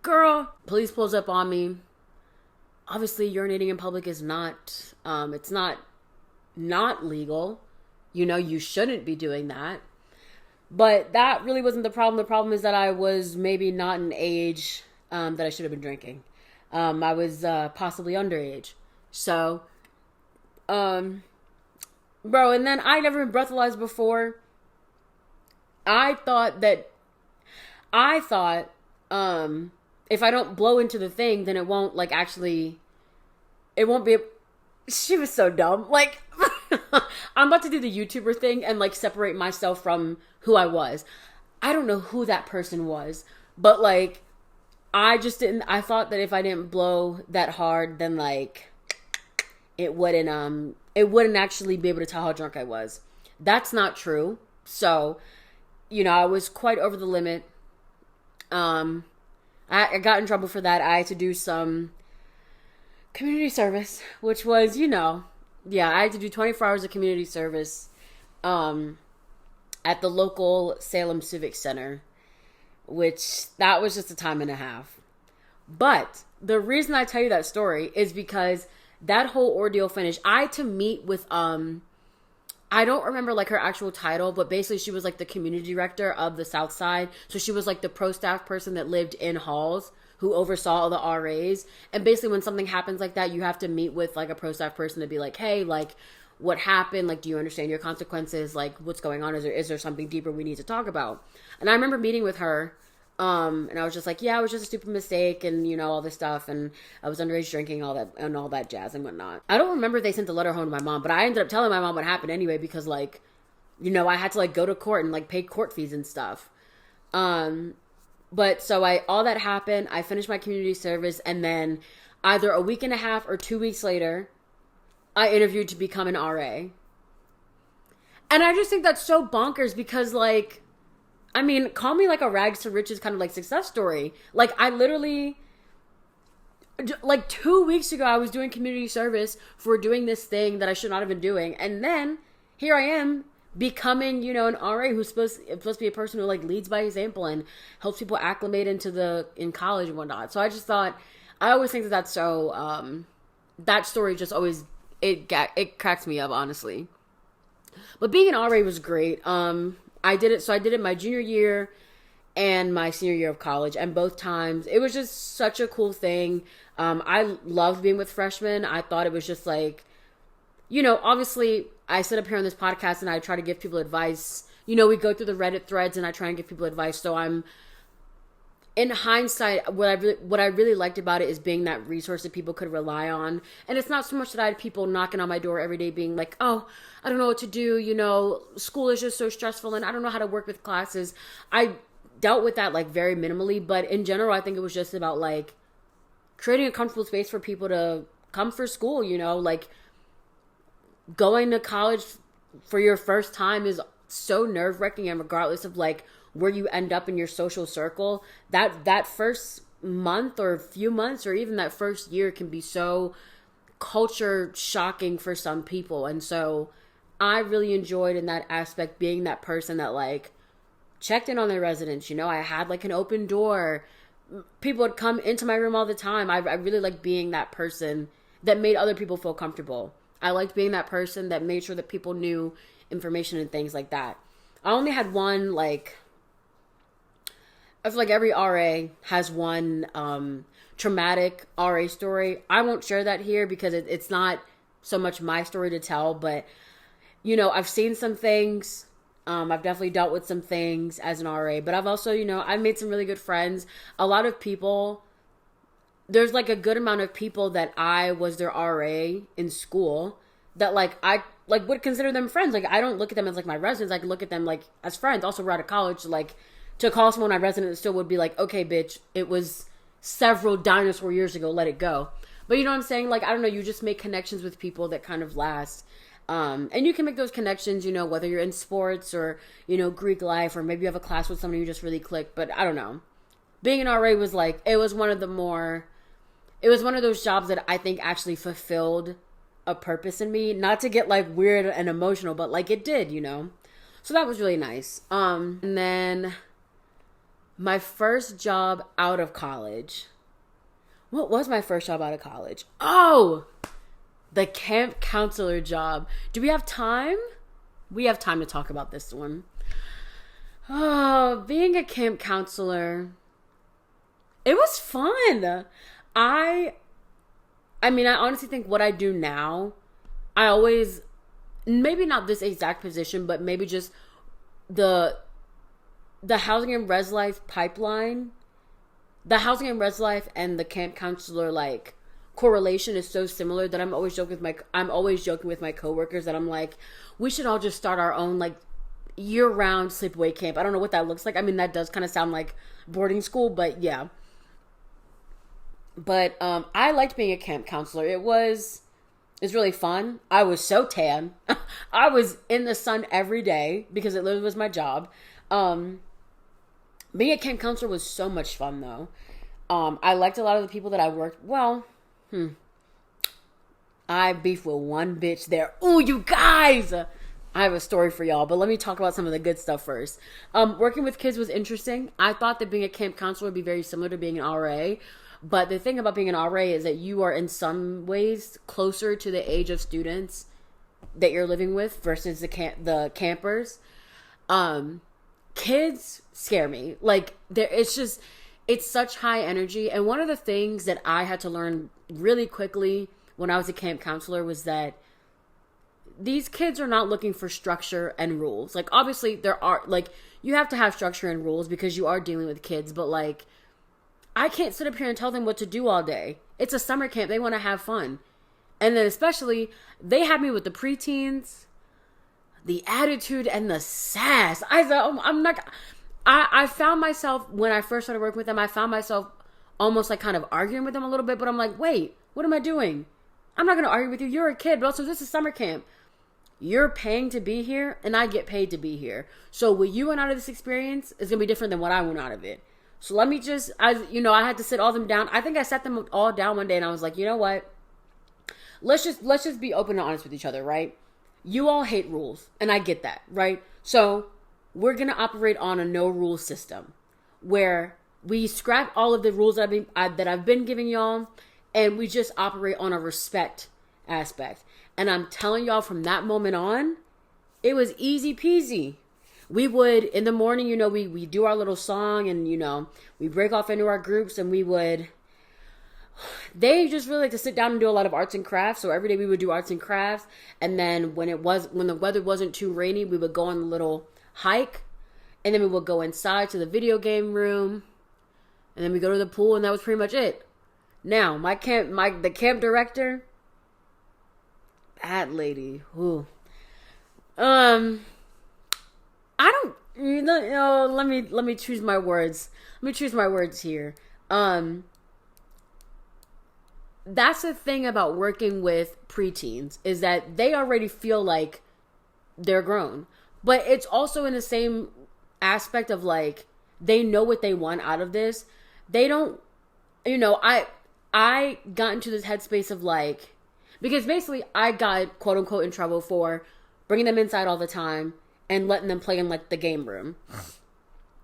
girl, police pulls up on me. Obviously, urinating in public is not, it's not legal. You shouldn't be doing that. But that really wasn't the problem. The problem is that I was maybe not an age that I should have been drinking. I was possibly underage. So, bro, and then I never been breathalyzed before. I thought if I don't blow into the thing, then it won't it won't be. She was so dumb. I'm about to do the YouTuber thing and separate myself from who I was. I don't know who that person was, but I just didn't. I thought that if I didn't blow that hard, then it wouldn't actually be able to tell how drunk I was. That's not true. So, I was quite over the limit. I got in trouble for that. I had to do some community service, which was, I had to do 24 hours of community service at the local Salem Civic Center, which that was just a time and a half. But the reason I tell you that story is because that whole ordeal finished. I had to meet with, I don't remember her actual title, but basically she was the community director of the South Side. So she was the pro staff person that lived in halls who oversaw all the RAs. And basically when something happens like that, you have to meet with a pro staff person to be hey, what happened? Do you understand your consequences? What's going on? Is there something deeper we need to talk about? And I remember meeting with her. And I was just yeah, it was just a stupid mistake and, all this stuff. And I was underage drinking, all that jazz and whatnot. I don't remember if they sent the letter home to my mom, but I ended up telling my mom what happened anyway, because I had to go to court and pay court fees and stuff. But so all that happened, I finished my community service, and then either a week and a half or 2 weeks later, I interviewed to become an RA. And I just think that's so bonkers because call me a rags to riches kind of success story. I literally, 2 weeks ago, I was doing community service for doing this thing that I should not have been doing. And then here I am becoming, an RA who's supposed to be a person who leads by example and helps people acclimate in college and whatnot. So I just thought, I always think that's so, that story just always, it cracks me up, honestly. But being an RA was great. I did it my junior year and my senior year of college, and both times it was just such a cool thing. I loved being with freshmen. I thought it was just obviously I sit up here on this podcast and I try to give people advice. We go through the Reddit threads and I try and give people advice. So I'm in hindsight, what I really liked about it is being that resource that people could rely on. And it's not so much that I had people knocking on my door every day being like, oh, I don't know what to do. You know, school is just so stressful and I don't know how to work with classes. I dealt with that like very minimally, but in general, I think it was just about like creating a comfortable space for people to come for school, you know, like going to college for your first time is so nerve-wracking, and regardless of like where you end up in your social circle, that first month or few months or even that first year can be so culture shocking for some people. And so I really enjoyed in that aspect being that person that like checked in on their residents. You know, I had like an open door. People would come into my room all the time. I really liked being that person that made other people feel comfortable. I liked being that person that made sure that people knew information and things like that. I only had one, like, I feel like every RA has one traumatic RA story. I won't share that here because it's not so much my story to tell, but, you know, I've seen some things. I've definitely dealt with some things as an RA, but I've also, you know, I've made some really good friends. A lot of people, there's like a good amount of people that I was their RA in school that like I like would consider them friends. Like I don't look at them as like my residents. I can look at them like as friends. Also, we're out of college, like to call someone my resident still would be like, okay, bitch, it was several dinosaur years ago. Let it go. But you know what I'm saying? Like, I don't know. You just make connections with people that kind of last. And you can make those connections, you know, whether you're in sports or, you know, Greek life, or maybe you have a class with someone you just really click. But I don't know. Being an RA was like, it was one of those jobs that I think actually fulfilled a purpose in me. Not to get like weird and emotional, but like it did, you know. So that was really nice. And then my first job out of college. What was my first job out of college? Oh, the camp counselor job. Do we have time? We have time to talk about this one. Oh, being a camp counselor. It was fun. I mean, I honestly think what I do now, I always, maybe not this exact position, but maybe just the housing and res life pipeline, the housing and res life and the camp counselor, like, correlation is so similar that I'm always joking with my coworkers that I'm like, we should all just start our own, like, year-round sleepaway camp. I don't know what that looks like. I mean, that does kind of sound like boarding school, but yeah. But I liked being a camp counselor. It was really fun. I was so tan. I was in the sun every day because it literally was my job. Being a camp counselor was so much fun, though. I liked a lot of the people that I worked. Well, I beefed with one bitch there. Ooh, you guys! I have a story for y'all, but let me talk about some of the good stuff first. Working with kids was interesting. I thought that being a camp counselor would be very similar to being an RA. But the thing about being an RA is that you are in some ways closer to the age of students that you're living with versus the campers. Kids scare me. Like, it's such high energy. And one of the things that I had to learn really quickly when I was a camp counselor was that these kids are not looking for structure and rules. Like, obviously there are, like, you have to have structure and rules because you are dealing with kids, but like, I can't sit up here and tell them what to do all day. It's a summer camp. They want to have fun. And then especially, they had me with the preteens, the attitude, and the sass. I thought, I found myself, when I first started working with them, I found myself almost like kind of arguing with them a little bit. But I'm like, wait, what am I doing? I'm not going to argue with you. You're a kid, but also this is summer camp. You're paying to be here, and I get paid to be here. So what you went out of this experience is going to be different than what I went out of it. So let me just, I had to sit all them down. I think I sat them all down one day and I was like, you know what? Let's just be open and honest with each other, right? You all hate rules, and I get that, right? So we're going to operate on a no rule system where we scrap all of the rules that I've been giving y'all, and we just operate on a respect aspect. And I'm telling y'all, from that moment on, it was easy peasy. We would, in the morning, you know, we do our little song, and, you know, we break off into our groups, and they just really like to sit down and do a lot of arts and crafts. So every day we would do arts and crafts. And then when the weather wasn't too rainy, we would go on a little hike, and then we would go inside to the video game room. And then we go to the pool, and that was pretty much it. Now, the camp director, that lady, who, I don't, let me choose my words. Let me choose my words here. That's the thing about working with preteens, is that they already feel like they're grown. But it's also in the same aspect of like, they know what they want out of this. They don't, I got into this headspace of like, because basically I got quote unquote in trouble for bringing them inside all the time and letting them play in like the game room.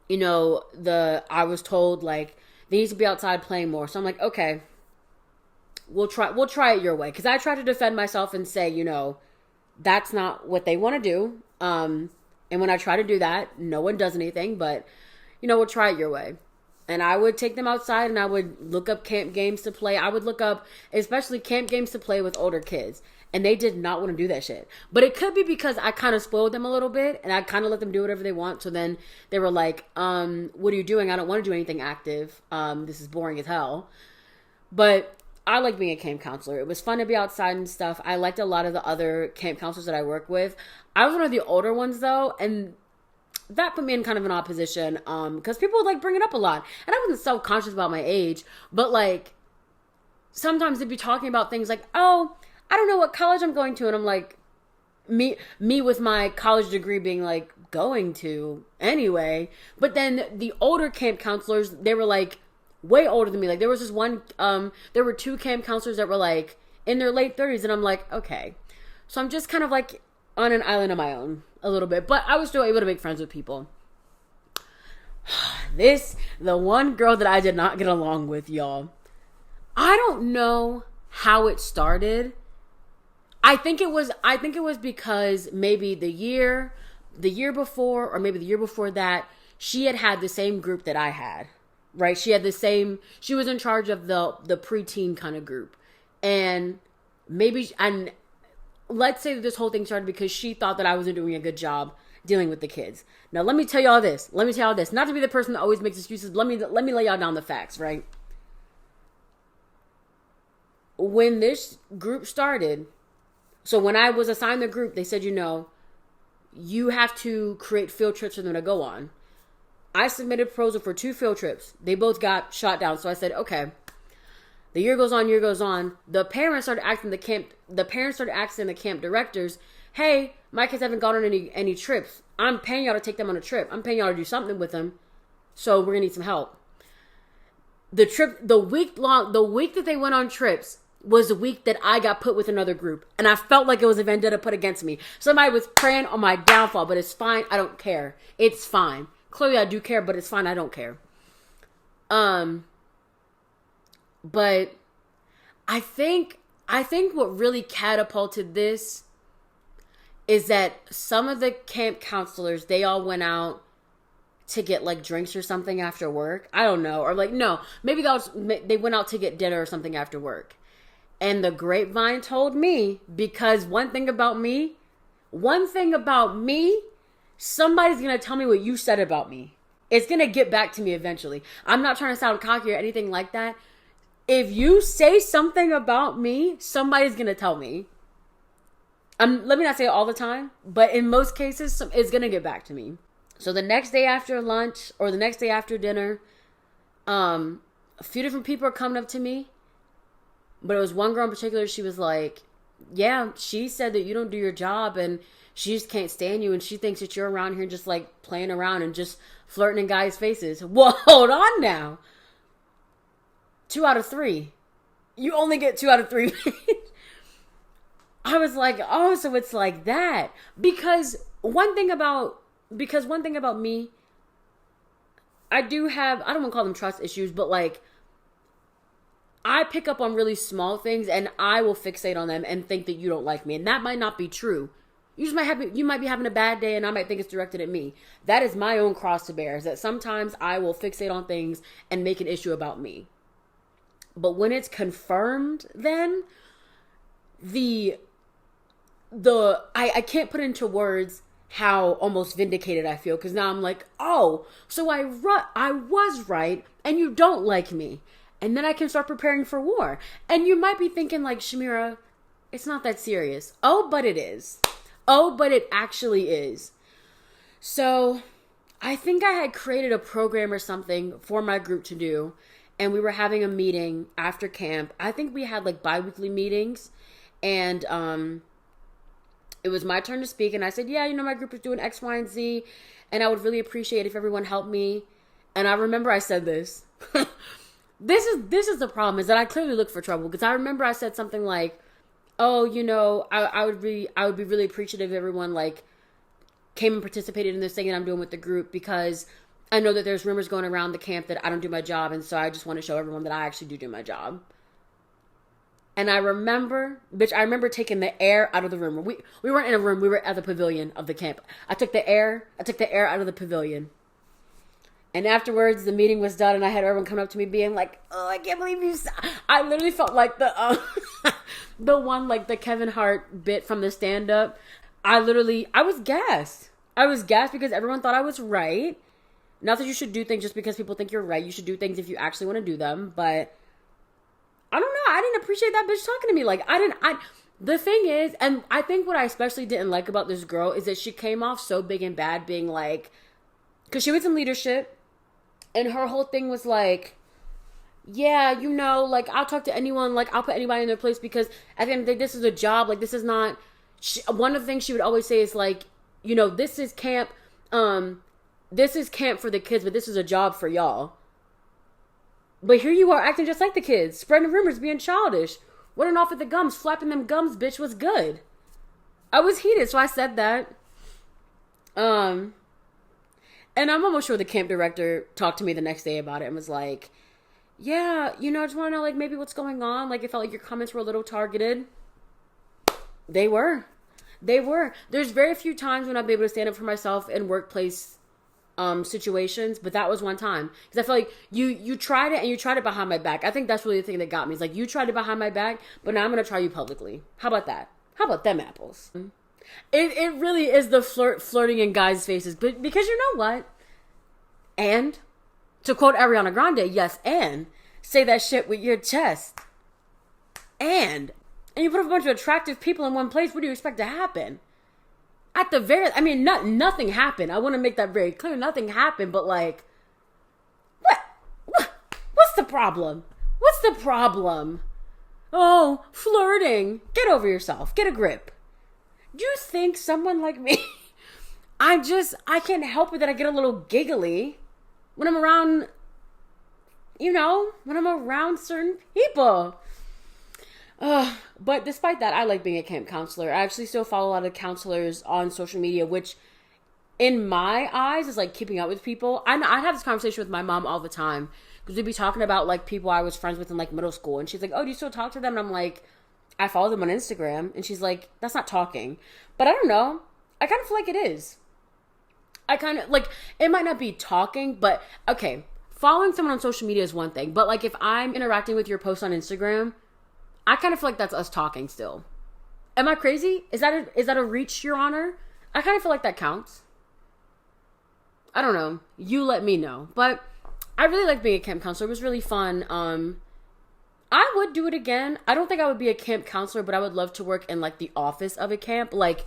I was told like they need to be outside playing more. So I'm like, okay, we'll try it your way. Cause I tried to defend myself and say, that's not what they want to do. And when I try to do that, no one does anything, but we'll try it your way. And I would take them outside and I would look up camp games to play. I would look up, especially camp games to play with older kids. And they did not want to do that shit. But it could be because I kind of spoiled them a little bit and I kind of let them do whatever they want. So then they were like, what are you doing? I don't want to do anything active. This is boring as hell. But I like being a camp counselor. It was fun to be outside and stuff. I liked a lot of the other camp counselors that I work with. I was one of the older ones though. And that put me in kind of an opposition, because people would like bring it up a lot. And I wasn't self-conscious about my age, but like sometimes they'd be talking about things like, oh, I don't know what college I'm going to. And I'm like, me with my college degree being like, going to anyway. But then the older camp counselors, they were like way older than me. Like there was this one, there were 2 camp counselors that were like in their late 30s. And I'm like, okay. So I'm just kind of like on an island of my own a little bit, but I was still able to make friends with people. The one girl that I did not get along with, y'all. I don't know how it started. I think it was because maybe the year before, or maybe the year before that, she had the same group that I had, right? She was in charge of the preteen kind of group. And let's say that this whole thing started because she thought that I wasn't doing a good job dealing with the kids. Now, let me tell y'all this. Not to be the person that always makes excuses, but let me lay y'all down the facts, right? When this group started, so when I was assigned the group, they said, you have to create field trips for them to go on. I submitted a proposal for 2 field trips. They both got shot down. So I said, okay. The year goes on. The parents started asking the camp directors, hey, my kids haven't gone on any trips. I'm paying y'all to take them on a trip. I'm paying y'all to do something with them. So we're gonna need some help. The week that they went on trips was the week that I got put with another group. And I felt like it was a vendetta put against me. Somebody was praying on my downfall, but it's fine. I don't care. It's fine. Clearly I do care, but it's fine. I don't care. But I think what really catapulted this is that some of the camp counselors, they all went out to get like drinks or something after work. I don't know. Or like, no, maybe they went out to get dinner or something after work. And the grapevine told me, because one thing about me, somebody's going to tell me what you said about me. It's going to get back to me eventually. I'm not trying to sound cocky or anything like that. If you say something about me, somebody's going to tell me. Let me not say it all the time, but in most cases, it's going to get back to me. So the next day after lunch or the next day after dinner, a few different people are coming up to me, but it was one girl in particular. She was like, yeah, she said that you don't do your job and she just can't stand you. And she thinks that you're around here just like playing around and just flirting in guys' faces. Well, hold on now. 2 out of 3. You only get 2 out of 3. I was like, oh, so it's like that. Because one thing about me, I don't want to call them trust issues, but like, I pick up on really small things and I will fixate on them and think that you don't like me. And that might not be true. You might be having a bad day and I might think it's directed at me. That is my own cross to bear, is that sometimes I will fixate on things and make an issue about me. But when it's confirmed, then I can't put into words how almost vindicated I feel, because now I'm like, oh, so I was right and you don't like me. And then I can start preparing for war. And you might be thinking like, Shamira, it's not that serious. Oh, but it is. Oh, but it actually is. So I think I had created a program or something for my group to do. And we were having a meeting after camp. I think we had like bi-weekly meetings. And it was my turn to speak. And I said, yeah, my group is doing X, Y, and Z. And I would really appreciate if everyone helped me. And I remember I said this. This is the problem, is that I clearly look for trouble. Because I remember I said something like, oh, I would be really appreciative if everyone like came and participated in this thing that I'm doing with the group, because I know that there's rumors going around the camp that I don't do my job, and so I just want to show everyone that I actually do my job. And I remember taking the air out of the room. We weren't in a room, we were at the pavilion of the camp. I took the air out of the pavilion. And afterwards, the meeting was done, and I had everyone come up to me being like, oh, I can't believe you. I literally felt like the one, like the Kevin Hart bit from the stand-up. I was gassed. I was gassed because everyone thought I was right. Not that you should do things just because people think you're right. You should do things if you actually want to do them. But I don't know. I didn't appreciate that bitch talking to me. Like, the thing is, and I think what I especially didn't like about this girl is that she came off so big and bad being like, because she was in leadership. And her whole thing was like, yeah, like, I'll talk to anyone. Like, I'll put anybody in their place because at the end of the day, this is a job. Like, this is not... one of the things she would always say is like, this is camp. This is camp for the kids, but this is a job for y'all. But here you are acting just like the kids. Spreading rumors, being childish. Running off with the gums. Flapping them gums, bitch, was good. I was heated, so I said that. And I'm almost sure the camp director talked to me the next day about it and was like, yeah, I just want to know, like, maybe what's going on. Like, it felt like your comments were a little targeted. They were. There's very few times when I've been able to stand up for myself in workplace situations, but that was one time. Because I feel like you tried it, and you tried it behind my back. I think that's really the thing that got me. It's like, you tried it behind my back, but now I'm going to try you publicly. How about that? How about them apples? It really is the flirting in guys' faces. But because you know what? And, to quote Ariana Grande, yes, and, say that shit with your chest. And you put a bunch of attractive people in one place, what do you expect to happen? At the nothing happened. I want to make that very clear. Nothing happened, but like, what's the problem? What's the problem? Oh, flirting. Get over yourself. Get a grip. Do you think someone like me, I can't help it that I get a little giggly when I'm around, when I'm around certain people. But despite that, I like being a camp counselor. I actually still follow a lot of counselors on social media, which in my eyes is like keeping up with people. I have this conversation with my mom all the time because we'd be talking about like people I was friends with in like middle school. And she's like, oh, do you still talk to them? And I'm like, I follow them on Instagram. And she's like, that's not talking. But I don't know. I kind of feel like it is. I kind of like, it might not be talking, but okay. Following someone on social media is one thing. But like if I'm interacting with your post on Instagram, I kind of feel like that's us talking still. Am I crazy? Is that a reach, Your Honor? I kind of feel like that counts. I don't know. You let me know. But I really like being a camp counselor. It was really fun. I would do it again. I don't think I would be a camp counselor, but I would love to work in like the office of a camp. Like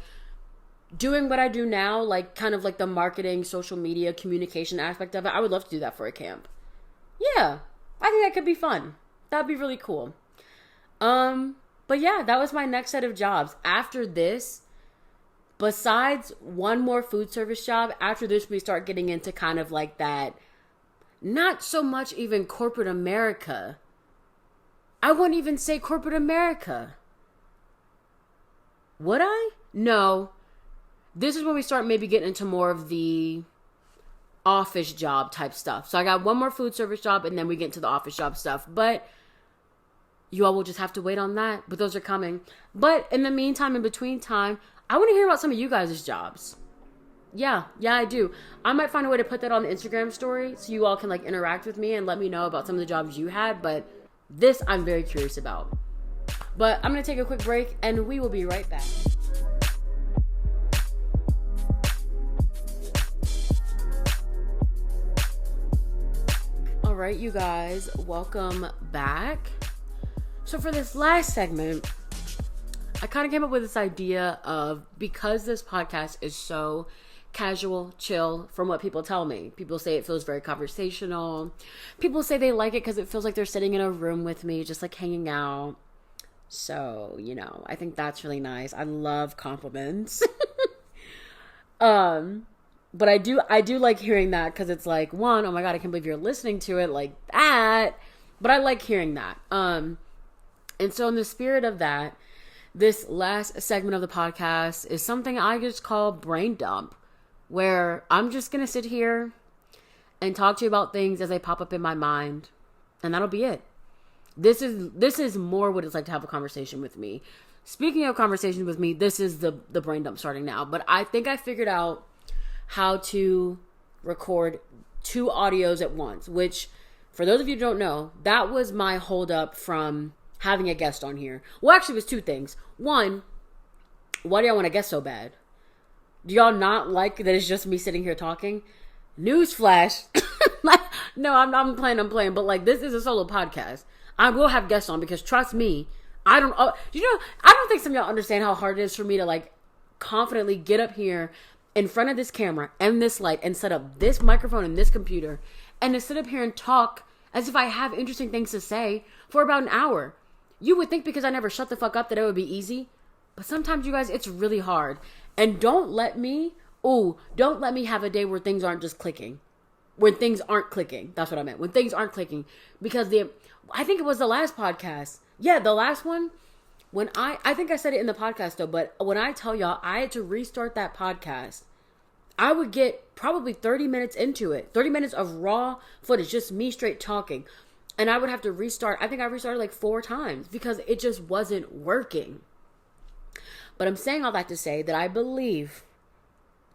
doing what I do now, like kind of like the marketing, social media, communication aspect of it. I would love to do that for a camp. Yeah. I think that could be fun. That'd be really cool. But yeah, that was my next set of jobs. After this, besides one more food service job, after this we start getting into kind of like that, not so much even corporate America. I wouldn't even say corporate America. Would I? No. This is when we start maybe getting into more of the office job type stuff. So I got one more food service job and then we get into the office job stuff. But you all will just have to wait on that. But those are coming. But in the meantime, in between time, I want to hear about some of you guys' jobs. Yeah, I do. I might find a way to put that on the Instagram story so you all can like interact with me and let me know about some of the jobs you had. But this I'm very curious about. But I'm going to take a quick break and we will be right back. right, you guys, welcome back. So for this last segment, I kind of came up with this idea of, because this podcast is so casual, chill, from what people tell me. People say it feels very conversational. People say they like it because it feels like they're sitting in a room with me, just like hanging out. So, you know, I think that's really nice. I love compliments. But I do like hearing that, because it's like, one, oh my God, I can't believe you're listening to it like that. But I like hearing that. And so in the spirit of that, this last segment of the podcast is something I just call brain dump, where I'm just going to sit here and talk to you about things as they pop up in my mind. And that'll be it. This is more what it's like to have a conversation with me. Speaking of conversations with me, this is the brain dump starting now. But I think I figured out how to record 2 audios at once, which, for those of you who don't know, that was my holdup from having a guest on here. Well, actually, it was 2 things. One, why do y'all want a guest so bad? Do y'all not like that it's just me sitting here talking? Newsflash. No, I'm playing. But like, this is a solo podcast. I will have guests on, because trust me, I don't think some of y'all understand how hard it is for me to like confidently get up here in front of this camera and this light and set up this microphone and this computer, and to sit up here and talk as if I have interesting things to say for about an hour. You would think because I never shut the fuck up that it would be easy, but sometimes, you guys, it's really hard. And don't let me have a day where things aren't just clicking. When things aren't clicking. That's what I meant. When things aren't clicking. Because I think it was the last podcast. Yeah, the last one. When I think I said it in the podcast though, but when I tell y'all I had to restart that podcast, I would get probably 30 minutes into it. 30 minutes of raw footage, just me straight talking. And I would have to restart. I think I restarted like 4 times because it just wasn't working. But I'm saying all that to say that I believe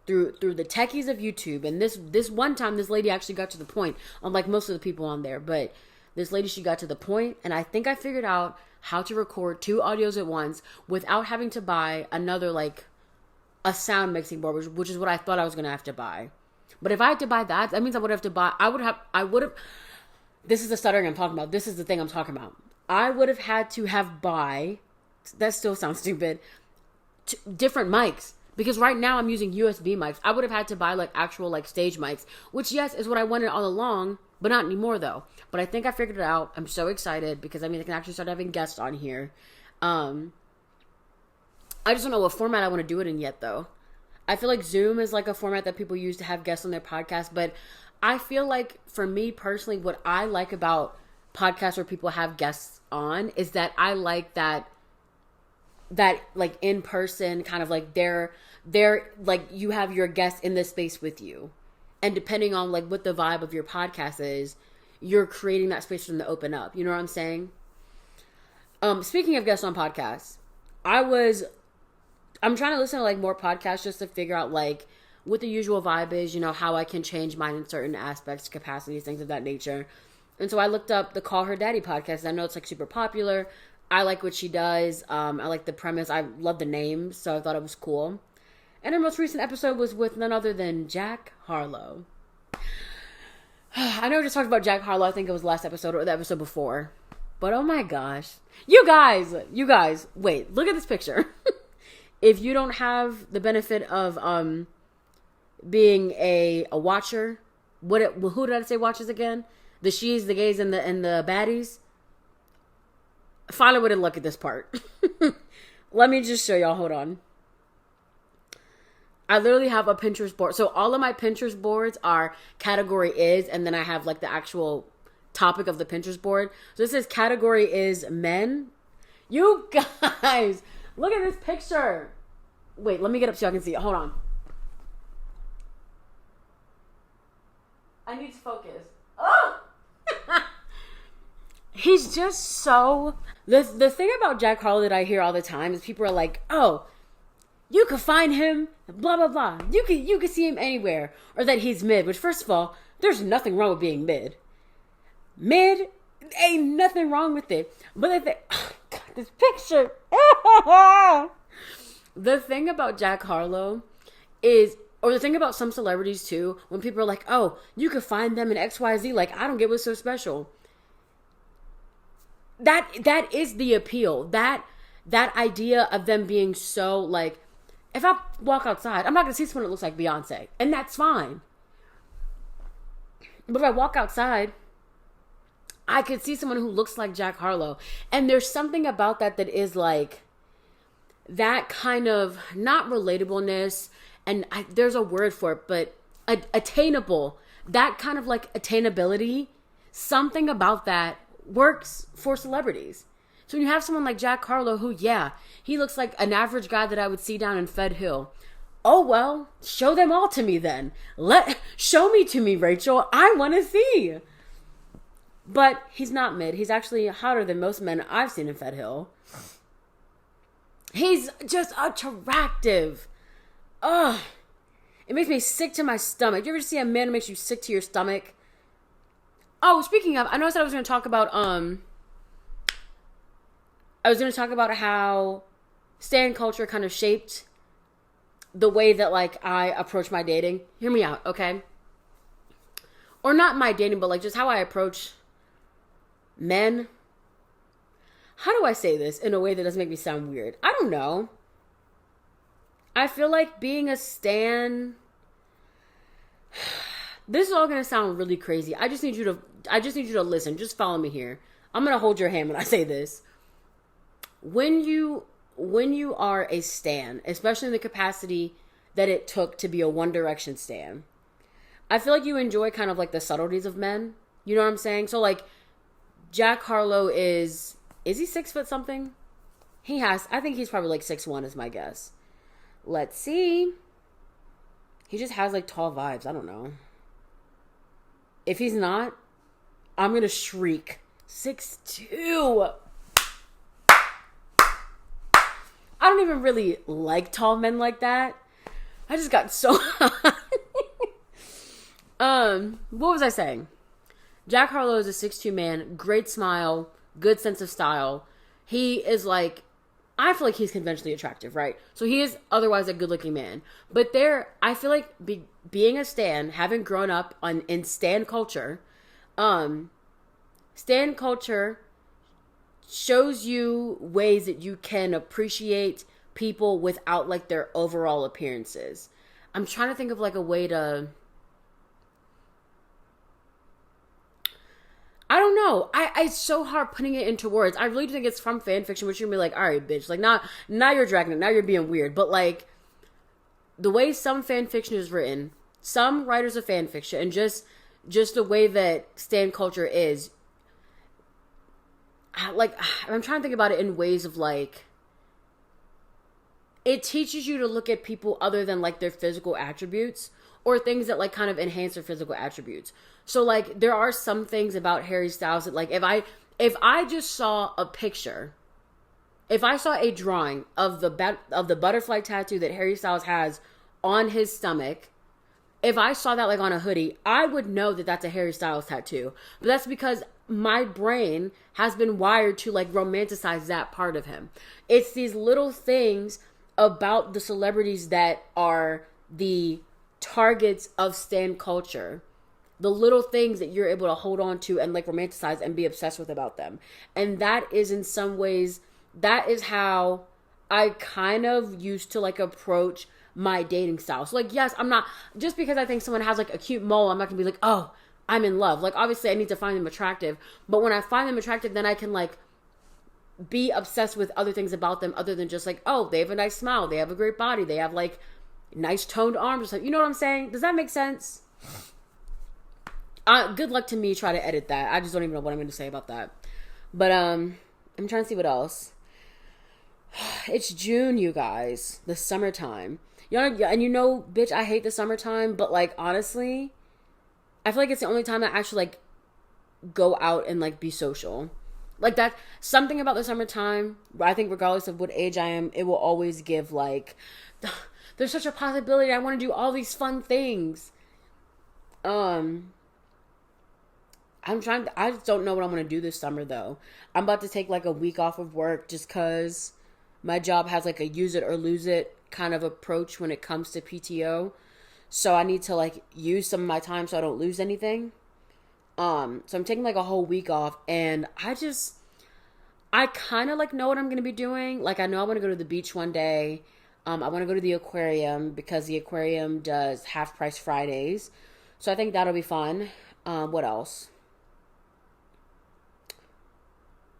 through the techies of YouTube, and this one time, this lady actually got to the point, unlike most of the people on there, but this lady, she got to the point, and I think I figured out how to record 2 audios at once without having to buy another, like, a sound mixing board, which is what I thought I was going to have to buy. But if I had to buy that, that means I would have, this is the stuttering I'm talking about. This is the thing I'm talking about. I would have had to buy, that still sounds stupid, different mics. Because right now I'm using USB mics. I would have had to buy like actual like stage mics, which yes is what I wanted all along, but not anymore though. But I think I figured it out. I'm so excited because I mean I can actually start having guests on here. I just don't know what format I want to do it in yet though. I feel like Zoom is like a format that people use to have guests on their podcast, but I feel like for me personally, what I like about podcasts where people have guests on is that I like that like in person kind of like they're like you have your guest in this space with you, and depending on like what the vibe of your podcast is, you're creating that space for them to open up. You know what I'm saying? Speaking of guests on podcasts, I'm trying to listen to like more podcasts just to figure out like what the usual vibe is, you know, how I can change mine in certain aspects, capacities, things of that nature. And so I looked up the Call Her Daddy podcast. I know it's like super popular. I like what she does. I like the premise. I love the name, so I thought it was cool. And her most recent episode was with none other than Jack Harlow. I know we just talked about Jack Harlow. I think it was last episode or the episode before. But oh my gosh. You guys, wait, look at this picture. If you don't have the benefit of being a watcher, who did I say watches again? The she's, the gays, and the baddies. Find a way to look at this part. Let me just show y'all. Hold on. I literally have a Pinterest board. So all of my Pinterest boards are category is, and then I have like the actual topic of the Pinterest board. So this is category is men. You guys, look at this picture. Wait, let me get up so y'all can see it. Hold on. I need to focus. Oh! He's just so... The thing about Jack Harlow that I hear all the time is people are like, oh, you could find him, blah, blah, blah. You could see him anywhere. Or that he's mid, which first of all, there's nothing wrong with being mid. Mid, ain't nothing wrong with it. But oh God, this picture. The thing about Jack Harlow is, Or the thing about some celebrities too, when people are like, oh, you could find them in XYZ, like, I don't get what's so special. That is the appeal. That idea of them being so, like, if I walk outside, I'm not going to see someone that looks like Beyonce. And that's fine. But if I walk outside, I could see someone who looks like Jack Harlow. And there's something about that is like, that kind of, not relatableness, and there's a word for it, but attainable. That kind of like attainability, something about that works for celebrities. So when you have someone like Jack Harlow, who, yeah, he looks like an average guy that I would see down in Fed Hill. Oh, well, show them all to me then. Show me to me, Rachel. I want to see. But he's not mid. He's actually hotter than most men I've seen in Fed Hill. He's just attractive. Ugh. It makes me sick to my stomach. You ever see a man who makes you sick to your stomach? Oh, speaking of, I know I said I was going to talk about, how stan culture kind of shaped the way that, like, I approach my dating. Hear me out, okay? Or not my dating, but, like, just how I approach men. How do I say this in a way that doesn't make me sound weird? I don't know. I feel like being a stan... This is all going to sound really crazy. I just need you to listen. Just follow me here. I'm going to hold your hand when I say this. When you are a stan, especially in the capacity that it took to be a One Direction stan, I feel like you enjoy kind of like the subtleties of men. You know what I'm saying? So like, Jack Harlow is he 6 foot something? I think he's probably like 6'1" is my guess. Let's see. He just has like tall vibes. I don't know. If he's not, I'm going to shriek. 6'2". I don't even really like tall men like that. I just got so what was I saying? Jack Harlow is a 6'2" man, great smile, good sense of style. He is like, I feel like he's conventionally attractive, right? So he is otherwise a good-looking man. But I feel like being a stan, having grown up in stan culture shows you ways that you can appreciate people without like their overall appearances. I'm trying to think of like a way to... I don't know. It's so hard putting it into words. I really do think it's from fan fiction, which you're gonna be like, all right, bitch. Like, now you're dragging it. Now you're being weird. But like, the way some fan fiction is written, some writers of fan fiction, and just the way that stan culture is, like, I'm trying to think about it in ways of like, it teaches you to look at people other than like their physical attributes or things that like kind of enhance their physical attributes. So like, there are some things about Harry Styles that like, if I just saw a picture, if I saw a drawing of the butterfly tattoo that Harry Styles has on his stomach, if I saw that like on a hoodie, I would know that that's a Harry Styles tattoo. But that's because my brain has been wired to like romanticize that part of him. It's these little things about the celebrities that are the targets of stan culture. The little things that you're able to hold on to and like romanticize and be obsessed with about them. And that is in some ways, that is how I kind of used to like approach my dating style. So like, yes, I'm not, just because I think someone has like a cute mole, I'm not gonna be like, oh, I'm in love. Like, obviously I need to find them attractive, but when I find them attractive, then I can like be obsessed with other things about them other than just like, oh, they have a nice smile, they have a great body, they have like nice toned arms or something. You know what I'm saying? Does that make sense? Good luck to me try to edit that. I just don't even know what I'm going to say about that. But I'm trying to see what else. It's June, you guys. The summertime. Bitch, I hate the summertime, but like honestly, I feel like it's the only time I actually like go out and like be social. Like that, something about the summertime, I think regardless of what age I am, it will always give like, there's such a possibility I want to do all these fun things. I just don't know what I'm going to do this summer though. I'm about to take like a week off of work just cause my job has like a use it or lose it kind of approach when it comes to PTO. So I need to like use some of my time so I don't lose anything. So I'm taking like a whole week off, and I kind of like know what I'm going to be doing. Like I know I want to go to the beach one day. I want to go to the aquarium because the aquarium does half price Fridays. So I think that'll be fun. What else?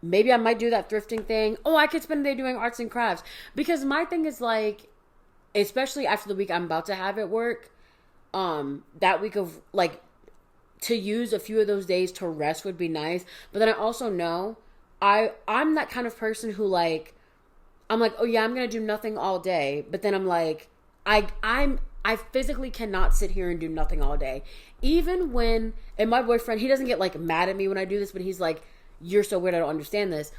Maybe I might do that thrifting thing. Oh, I could spend the day doing arts and crafts. Because my thing is like, especially after the week I'm about to have at work, that week of like, to use a few of those days to rest would be nice. But then I also know I'm that kind of person who like, I'm like, oh yeah, I'm going to do nothing all day. But then I'm like, I physically cannot sit here and do nothing all day. Even when, and my boyfriend, he doesn't get like mad at me when I do this, but he's like, you're so weird, I don't understand this.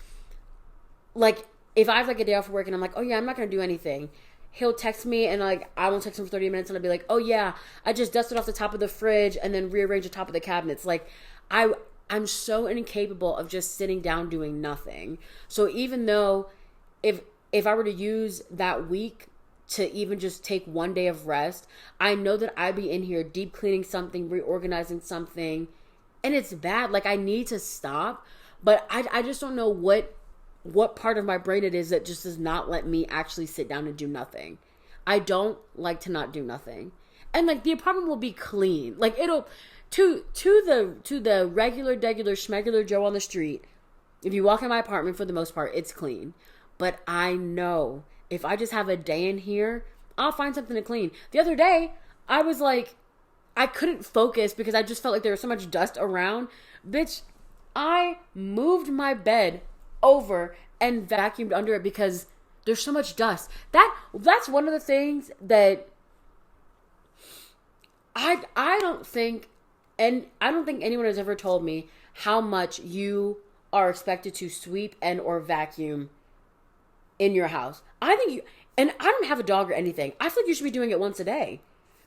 Like, if I have like a day off of work and I'm like, oh yeah, I'm not going to do anything, he'll text me and like, I won't text him for 30 minutes and I'll be like, oh yeah, I just dusted off the top of the fridge and then rearranged the top of the cabinets. Like, I'm so incapable of just sitting down doing nothing. So even though if I were to use that week to even just take one day of rest, I know that I'd be in here deep cleaning something, reorganizing something, and it's bad. Like, I need to stop, but I just don't know what part of my brain it is that just does not let me actually sit down and do nothing. I don't like to not do nothing. And like, the apartment will be clean. Like, it'll to the regular schmegular Joe on the street, if you walk in my apartment, for the most part, it's clean. But I know if I just have a day in here, I'll find something to clean. The other day, I was like, I couldn't focus because I just felt like there was so much dust around. Bitch, I moved my bed over and vacuumed under it because there's so much dust. That's one of the things that I don't think anyone has ever told me how much you are expected to sweep and or vacuum in your house. I think you, and I don't have a dog or anything, I feel like you should be doing it once a day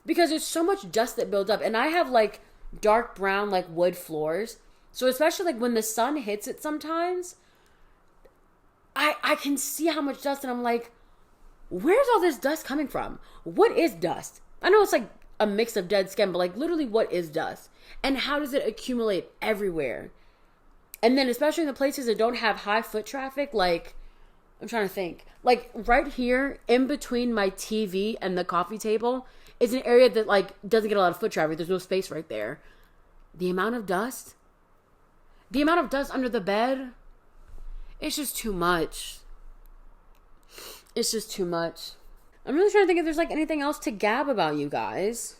because there's so much dust that builds up. And I have like dark brown like wood floors, so especially like when the sun hits it sometimes, I can see how much dust, and I'm like, where's all this dust coming from? What is dust? I know it's like a mix of dead skin, but like literally, what is dust? And how does it accumulate everywhere? And then especially in the places that don't have high foot traffic, like, I'm trying to think. Like, right here, in between my TV and the coffee table, is an area that, like, doesn't get a lot of foot traffic. There's no space right there. The amount of dust under the bed, it's just too much. It's just too much. I'm really trying to think if there's, like, anything else to gab about, you guys.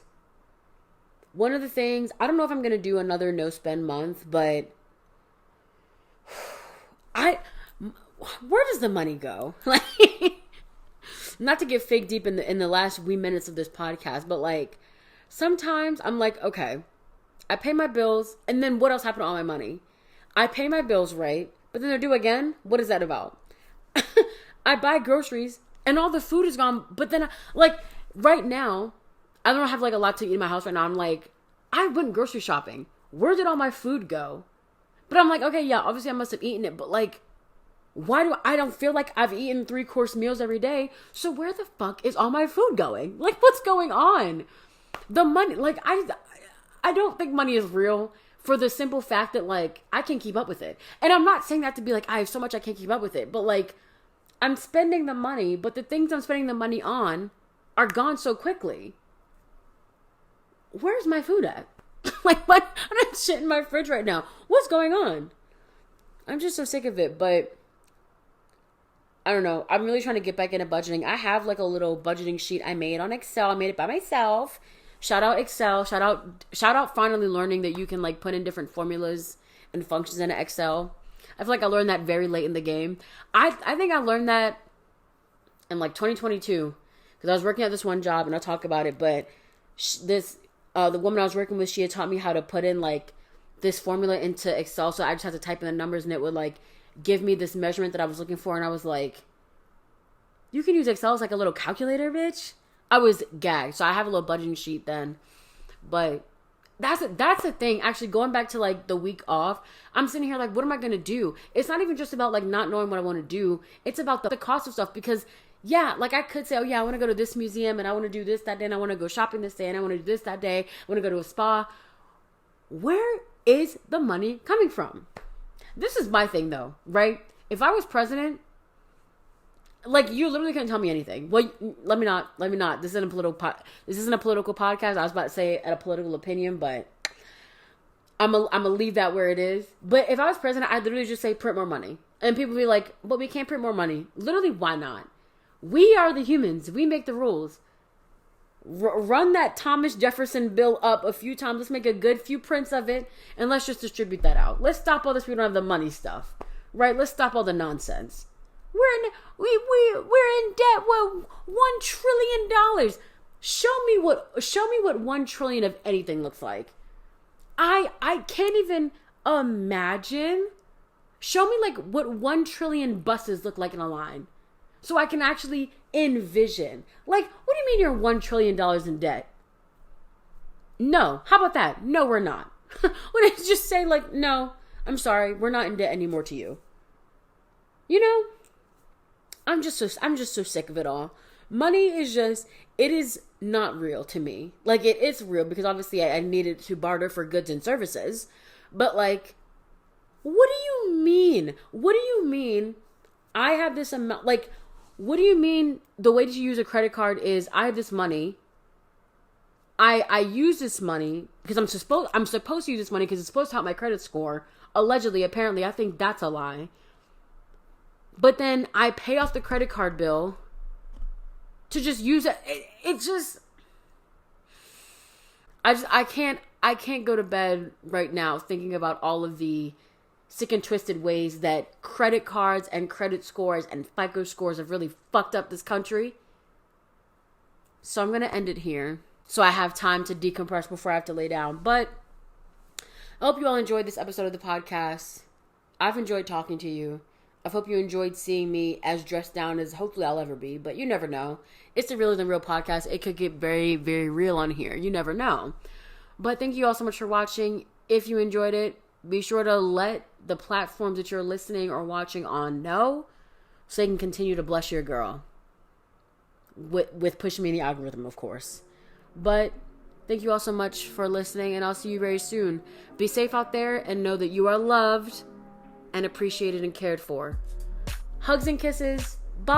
One of the things, I don't know if I'm going to do another no-spend month, but where does the money go? Like, not to get fake deep in the last wee minutes of this podcast, but like, sometimes I'm like, okay, I pay my bills, and then what else happened to all my money? I pay my bills, right? But then they're due again? What is that about? I buy groceries, and all the food is gone, but then, like, right now, I don't have like a lot to eat in my house right now. I'm like, I went grocery shopping. Where did all my food go? But I'm like, okay, yeah, obviously I must have eaten it, but like, I don't feel like I've eaten 3-course meals every day. So where the fuck is all my food going? Like, what's going on? The money, like, I don't think money is real for the simple fact that, like, I can't keep up with it. And I'm not saying that to be like, I have so much I can't keep up with it. But, like, I'm spending the money, but the things I'm spending the money on are gone so quickly. Where's my food at? Like, what? I don't have shit in my fridge right now. What's going on? I'm just so sick of it, but I don't know. I'm really trying to get back into budgeting. I have like a little budgeting sheet I made on Excel. I made it by myself. Shout out Excel. Shout out finally learning that you can like put in different formulas and functions in Excel. I feel like I learned that very late in the game. I think I learned that in like 2022 because I was working at this one job, and I'll talk about it, but the woman I was working with, she had taught me how to put in like this formula into Excel. So I just had to type in the numbers, and it would like give me this measurement that I was looking for. And I was like, you can use Excel as like a little calculator, bitch. I was gagged. So I have a little budgeting sheet then. But that's the thing. Actually, going back to like the week off, I'm sitting here like, what am I going to do? It's not even just about like not knowing what I want to do. It's about the cost of stuff, because Yeah, like I could say, oh yeah, I want to go to this museum and I want to do this that day and I want to go shopping this day and I want to do this that day. I want to go to a spa. Where is the money coming from? This is my thing though, right? If I was president, like you literally couldn't tell me anything. Well, let me not. This isn't a political podcast. I was about to say a political opinion, but I'm gonna leave that where it is. But if I was president, I'd literally just say print more money. And people be like, but we can't print more money. Literally, why not? We are the humans. We make the rules. Run that Thomas Jefferson bill up a few times. Let's make a good few prints of it. And let's just distribute that out. Let's stop all this. We don't have the money stuff. Right? Let's stop all the nonsense. We're in debt. Well, $1 trillion. Show me what $1 trillion of anything looks like. I can't even imagine. Show me like what 1 trillion buses look like in a line. So I can actually envision. Like, what do you mean you're $1 trillion in debt? No. How about that? No, we're not. When I just say like, no, I'm sorry, we're not in debt anymore to you. You know? I'm just so sick of it all. Money is just, it is not real to me. Like, it is real because obviously I needed to barter for goods and services. But like, what do you mean? What do you mean I have this amount? Like, what do you mean the way that you use a credit card is I have this money. I use this money because I'm supposed to use this money because it's supposed to help my credit score. Allegedly, apparently, I think that's a lie. But then I pay off the credit card bill to just use it. It's just, I can't go to bed right now thinking about all of the sick and twisted ways that credit cards and credit scores and FICO scores have really fucked up this country. So I'm going to end it here so I have time to decompress before I have to lay down. But I hope you all enjoyed this episode of the podcast. I've enjoyed talking to you. I hope you enjoyed seeing me as dressed down as hopefully I'll ever be, but you never know. It's the Realer Than Real podcast. It could get very, very real on here. You never know. But thank you all so much for watching. If you enjoyed it, be sure to let the platforms that you're listening or watching on know so they can continue to bless your girl. With pushing me in the algorithm, of course. But thank you all so much for listening, and I'll see you very soon. Be safe out there and know that you are loved and appreciated and cared for. Hugs and kisses. Bye.